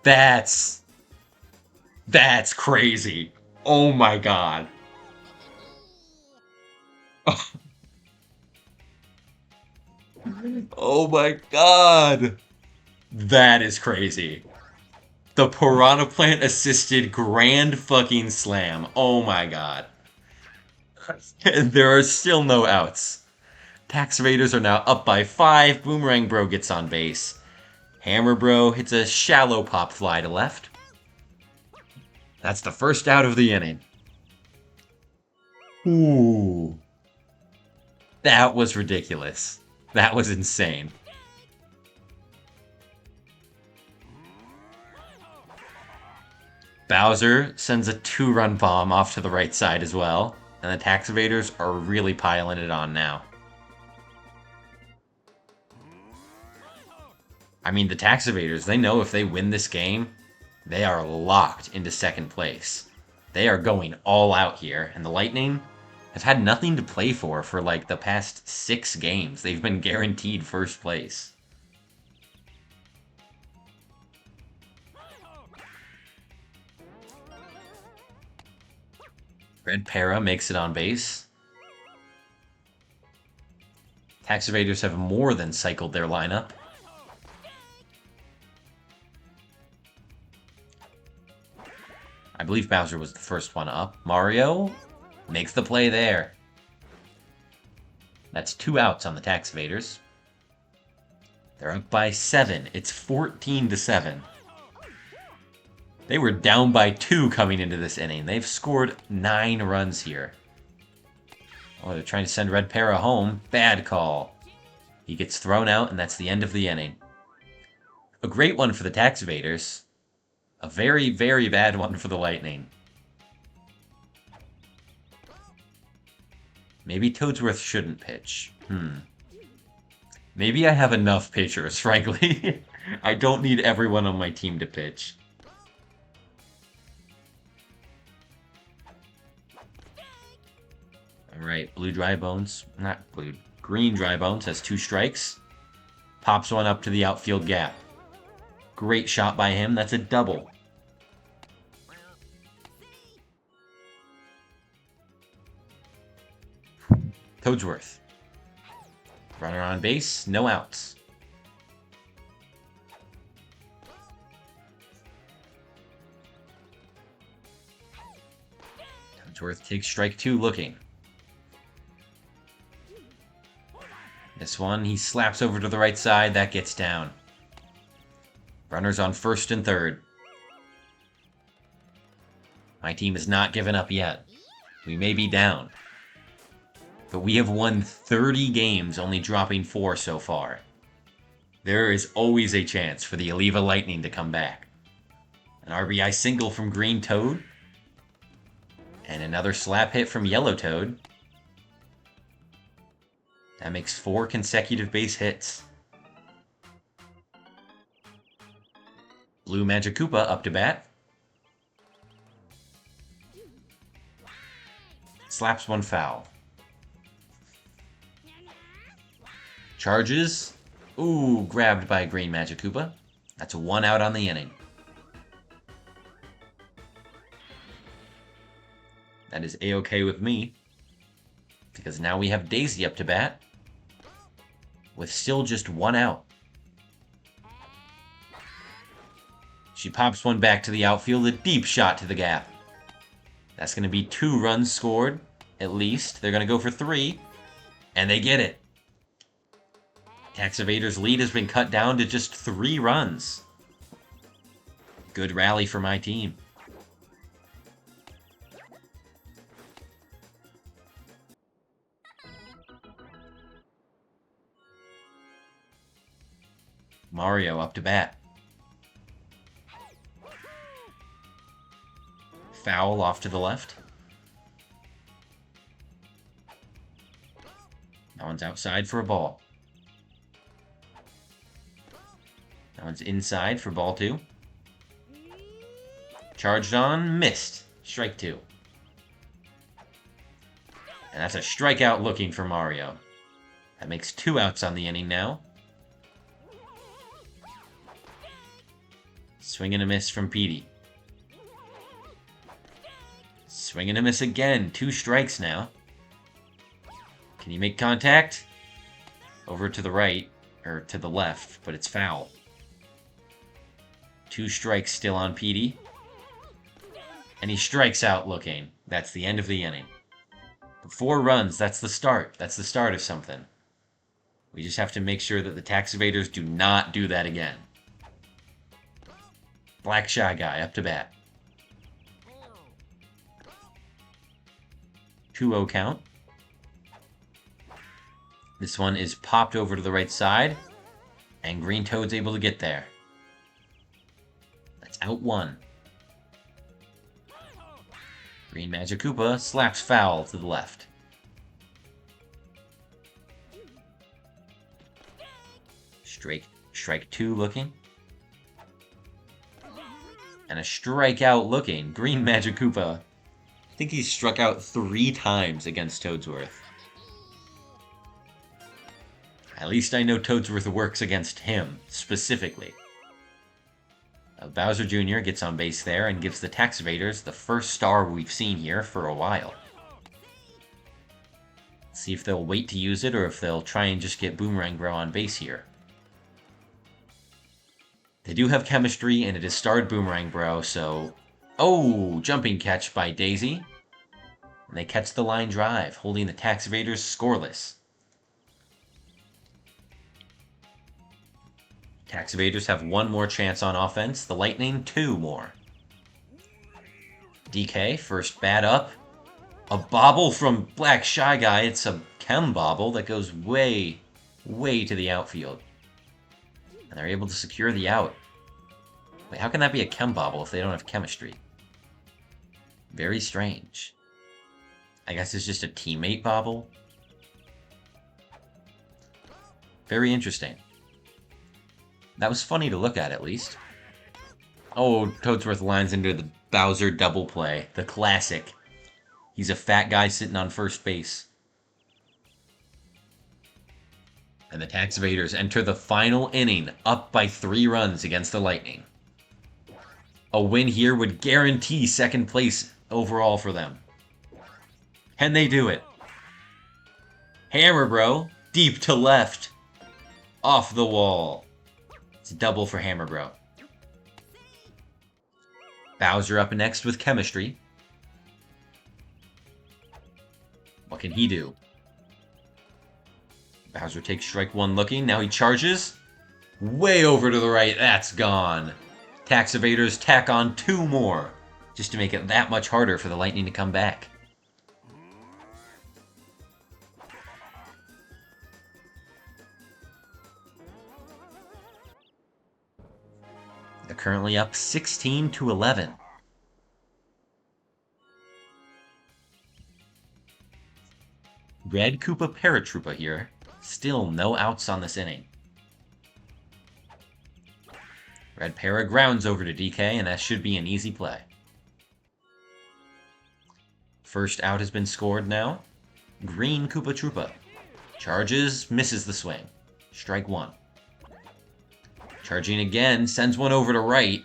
That's crazy. Oh my god. Oh my god. That is crazy. The Piranha Plant assisted grand fucking slam. Oh my god. And there are still no outs. Tax Evaders are now up by 5. Boomerang Bro gets on base. Hammer Bro hits a shallow pop fly to left. That's the first out of the inning. Ooh. That was ridiculous. That was insane. Bowser sends a 2-run bomb off to the right side as well, and the Tax Evaders are really piling it on now. I mean, the Tax Evaders, they know if they win this game, they are locked into second place. They are going all out here, and the Lightning have had nothing to play for like the past 6 games. They've been guaranteed first place. Red Para makes it on base. Tax Evaders have more than cycled their lineup. I believe Bowser was the first one up. Mario makes the play there. That's 2 outs on the Tax Evaders. They're up by 7. It's 14-7. They were down by 2 coming into this inning. They've scored 9 runs here. Oh, they're trying to send Red Para home. Bad call. He gets thrown out, and that's the end of the inning. A great one for the Tax Evaders. A very, very bad one for the Lightning. Maybe Toadsworth shouldn't pitch. Maybe I have enough pitchers, frankly. I don't need everyone on my team to pitch. Alright, Green Dry Bones has 2 strikes. Pops one up to the outfield gap. Great shot by him. That's a double. Toadsworth. Runner on base, no outs. Toadsworth takes strike 2 looking. This one, he slaps over to the right side. That gets down. Runners on first and third. My team has not given up yet. We may be down. But we have won 30 games, only dropping 4 so far. There is always a chance for the Aliva Lightning to come back. An RBI single from Green Toad. And another slap hit from Yellow Toad. That makes 4 consecutive base hits. Blue Magic Koopa up to bat. Slaps one foul. Charges. Ooh, grabbed by Green Magic Koopa. That's 1 out on the inning. That is A-okay with me. Because now we have Daisy up to bat. With still just 1 out. She pops one back to the outfield, a deep shot to the gap. That's going to be 2 runs scored, at least. They're going to go for 3, and they get it. Tax Evaders' lead has been cut down to just 3 runs. Good rally for my team. Mario up to bat. Foul off to the left. That one's outside for a ball. That one's inside for ball 2. Charged on, missed. Strike 2. And that's a strikeout looking for Mario. That makes 2 outs on the inning now. Swing and a miss from Petey. Swing and a miss again. 2 strikes now. Can he make contact? Over to the right, or to the left, but it's foul. 2 strikes still on Petey. And he strikes out looking. That's the end of the inning. 4 runs, that's the start. That's the start of something. We just have to make sure that the tax evaders do not do that again. Black Shy Guy up to bat. 2-0 count. This one is popped over to the right side, and Green Toad's able to get there. That's out 1. Green Magic Koopa slaps foul to the left. Strike 2 looking. And a strikeout looking. Green Magic Koopa. I think he's struck out 3 times against Toadsworth. At least I know Toadsworth works against him, specifically. Bowser Jr. gets on base there and gives the tax evaders the first star we've seen here for a while. See if they'll wait to use it or if they'll try and just get Boomerang Bro on base here. They do have chemistry, and it is starred Boomerang Bro, so... Oh! Jumping catch by Daisy. And they catch the line drive, holding the tax evaders scoreless. Tax evaders have 1 more chance on offense. The Lightning, 2 more. DK, first bat up. A bobble from Black Shy Guy. It's a chem bobble that goes way, way to the outfield. And they're able to secure the out. Wait, how can that be a chem bobble if they don't have chemistry? Very strange. I guess it's just a teammate bobble. Very interesting. That was funny to look at least. Oh, Toadsworth lines into the Bowser double play. The classic. He's a fat guy sitting on first base. And the tax evaders enter the final inning, up by 3 runs against the Lightning. A win here would guarantee second place overall for them. Can they do it? Hammer Bro, deep to left. Off the wall. It's a double for Hammer Bro. Bowser up next with chemistry. What can he do? Bowser takes strike 1 looking. Now he charges. Way over to the right. That's gone. Tax evaders tack on 2 more. Just to make it that much harder for the Lightning to come back. They're currently up 16-11. Red Koopa Paratroopa here. Still no outs on this inning. Red Para grounds over to DK, and that should be an easy play. First out has been scored now. Green Koopa Troopa. Charges, misses the swing. Strike 1. Charging again, sends one over to right.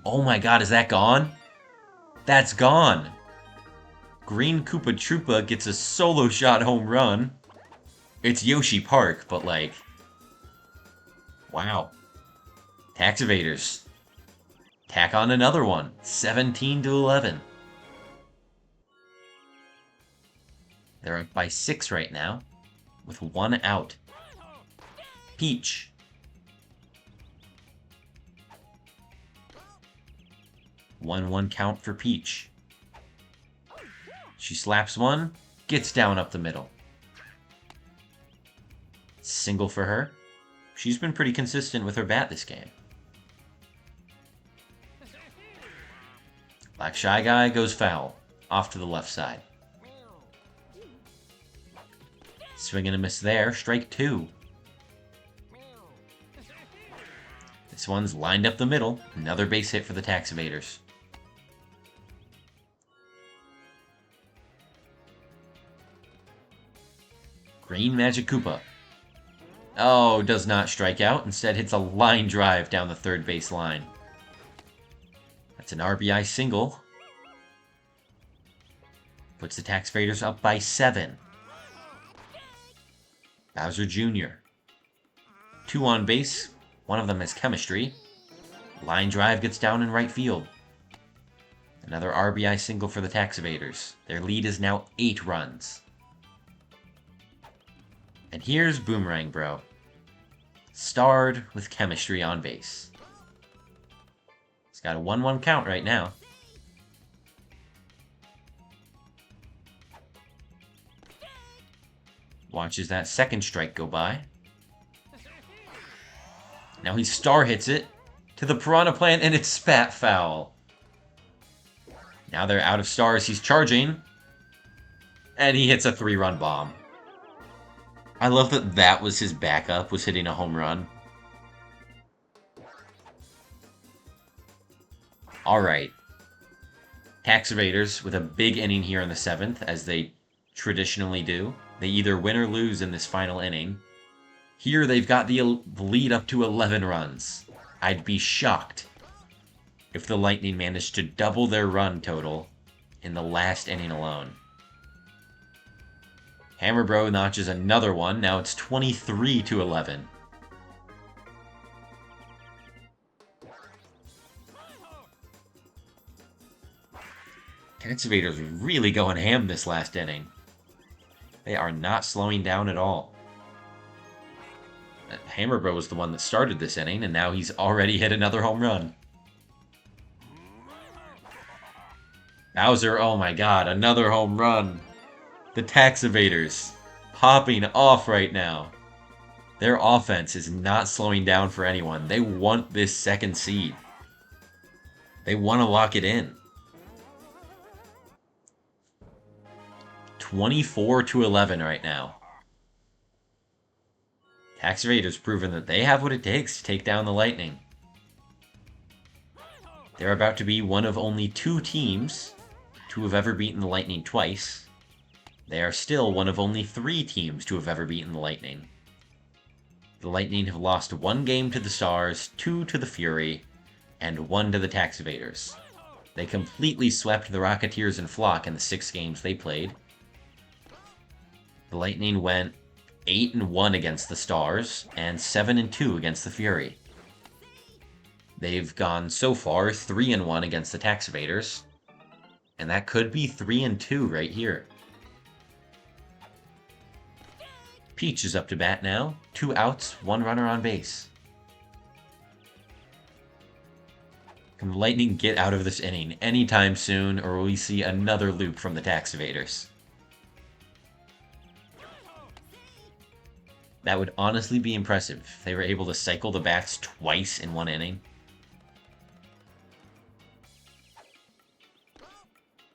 Oh my god, is that gone? That's gone! Green Koopa Troopa gets a solo shot home run. It's Yoshi Park, but like... Wow. Tax evaders. Tack on another one. 17-11. They're up by 6 right now, with 1 out. Peach. 1-1 count for Peach. She slaps one, gets down up the middle. Single for her. She's been pretty consistent with her bat this game. Black Shy Guy goes foul, off to the left side. Swing and a miss there, strike 2. This one's lined up the middle, another base hit for the tax evaders. Green Magic Koopa. Oh, does not strike out. Instead hits a line drive down the third base line. That's an RBI single. Puts the tax evaders up by 7. Bowser Jr. 2 on base. One of them has chemistry. Line drive gets down in right field. Another RBI single for the tax evaders. Their lead is now 8 runs. And here's Boomerang Bro. Starred with chemistry on base. He's got a 1-1 count right now. Watches that second strike go by. Now he star hits it to the Piranha Plant, and it's spat foul. Now they're out of stars. He's charging. And he hits a 3-run bomb. I love that that was his backup, was hitting a home run. Alright. Tax Evaders with a big inning here in the 7th, as they traditionally do. They either win or lose in this final inning. Here they've got the lead up to 11 runs. I'd be shocked if the Lightning managed to double their run total in the last inning alone. Hammer Bro notches another one. Now it's 23-11. Tax Evaders really going ham this last inning. They are not slowing down at all. Hammer Bro was the one that started this inning, and now he's already hit another home run. Bowser, oh my god, another home run. The Tax Evaders popping off right now. Their offense is not slowing down for anyone. They want this second seed. They want to lock it in. 24-11 right now. Tax Evaders proven that they have what it takes to take down the Lightning. They're about to be one of only 2 teams to have ever beaten the Lightning twice. They are still one of only 3 teams to have ever beaten the Lightning. The Lightning have lost 1 game to the Stars, 2 to the Fury, and 1 to the Tax Evaders. They completely swept the Rocketeers and Flock in the 6 games they played. The Lightning went 8-1 against the Stars, and 7-2 against the Fury. They've gone so far 3-1 against the Tax Evaders, and that could be 3-2 right here. Peach is up to bat now. 2 outs, 1 runner on base. Can the Lightning get out of this inning anytime soon, or will we see another loop from the Tax Evaders? That would honestly be impressive if they were able to cycle the bats twice in 1 inning.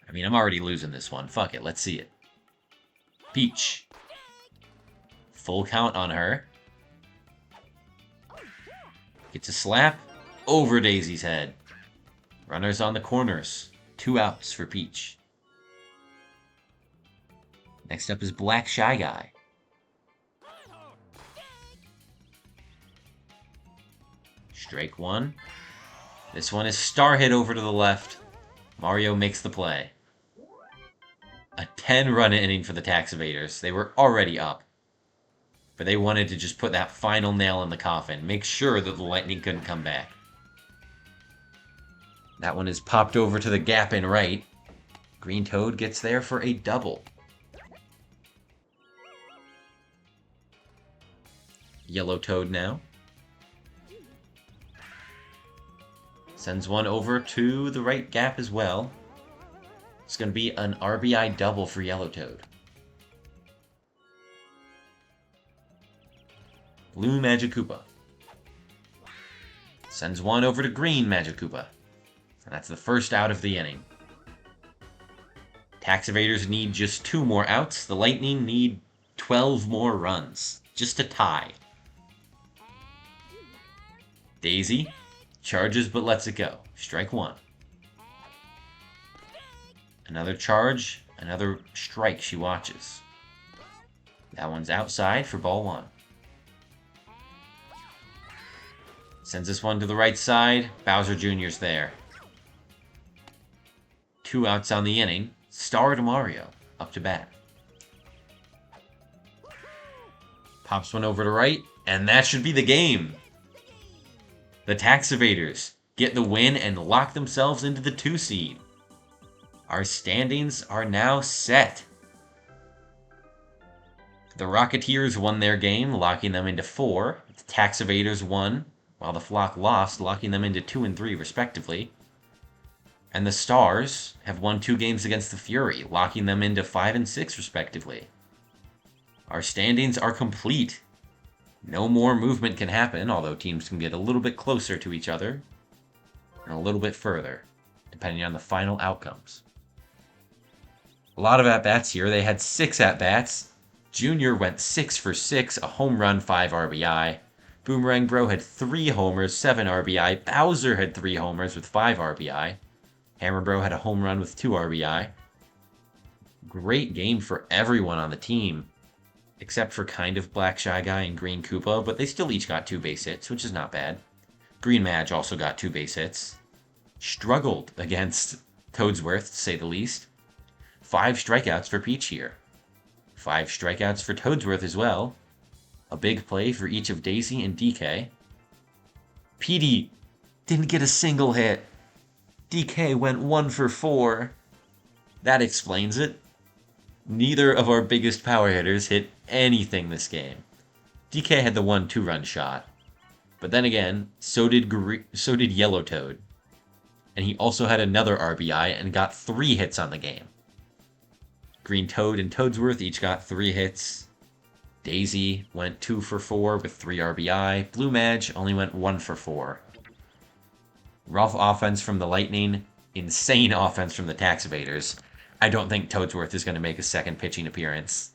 I mean, I'm already losing this one. Fuck it, let's see it. Peach. Full count on her. Gets a slap over Daisy's head. Runners on the corners. 2 outs for Peach. Next up is Black Shy Guy. Strike 1. This one is star hit over to the left. Mario makes the play. A 10-run inning for the Tax Evaders. They were already up, but they wanted to just put that final nail in the coffin. Make sure that the Lightning couldn't come back. That one is popped over to the gap in right. Green Toad gets there for a double. Yellow Toad now. Sends one over to the right gap as well. It's going to be an RBI double for Yellow Toad. Blue Magikoopa. Sends one over to Green Magikoopa. And that's the first out of the inning. Tax Evaders need just 2 more outs. The Lightning need 12 more runs. Just a tie. Daisy charges but lets it go. Strike 1. Another charge, another strike she watches. That one's outside for ball 1. Sends this one to the right side. Bowser Jr.'s there. 2 outs on the inning. Starred Mario up to bat. Pops one over to right, and that should be the game. The Tax Evaders get the win and lock themselves into the 2 seed. Our standings are now set. The Rocketeers won their game, locking them into 4. The Tax Evaders won, while the Flock lost, locking them into 2 and 3 respectively. And the Stars have won 2 games against the Fury, locking them into 5 and 6 respectively. Our standings are complete. No more movement can happen, although teams can get a little bit closer to each other and a little bit further, depending on the final outcomes. A lot of at-bats here. They had 6 at-bats. Junior went 6 for 6, a home run, 5 RBI. Boomerang Bro had 3 homers, 7 RBI. Bowser had 3 homers with 5 RBI. Hammer Bro had a home run with 2 RBI. Great game for everyone on the team, except for kind of Black Shy Guy and Green Koopa, but they still each got 2 base hits, which is not bad. Green Madge also got 2 base hits. Struggled against Toadsworth, to say the least. 5 strikeouts for Peach here. 5 strikeouts for Toadsworth as well. A big play for each of Daisy and DK. Petey didn't get a single hit. DK went 1 for 4. That explains it. Neither of our biggest power hitters hit anything this game. DK had the 1 2-run shot. But then again, so did Yellow Toad. And he also had another RBI and got 3 hits on the game. Green Toad and Toadsworth each got 3 hits. Daisy went 2 for 4 with 3 RBI. Blue Madge only went 1 for 4. Rough offense from the Lightning, insane offense from the Tax Evaders. I don't think Toadsworth is going to make a second pitching appearance.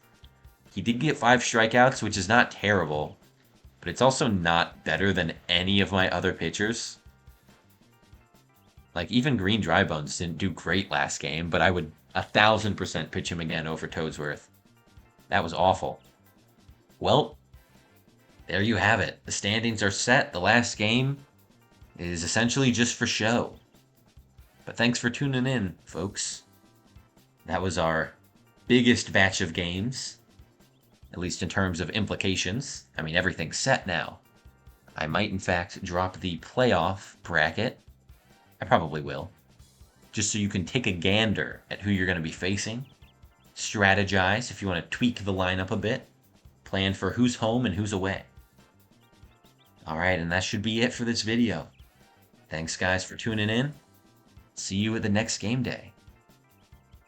He did get 5 strikeouts, which is not terrible, but it's also not better than any of my other pitchers. Like, even Green Drybones didn't do great last game, but I would 1,000% pitch him again over Toadsworth. That was awful. Well, there you have it. The standings are set. The last game is essentially just for show. But thanks for tuning in, folks. That was our biggest batch of games, at least in terms of implications. I mean, everything's set now. I might, in fact, drop the playoff bracket. I probably will. Just so you can take a gander at who you're going to be facing. Strategize if you want to tweak the lineup a bit. Plan for who's home and who's away. Alright, and that should be it for this video. Thanks, guys, for tuning in. See you at the next game day.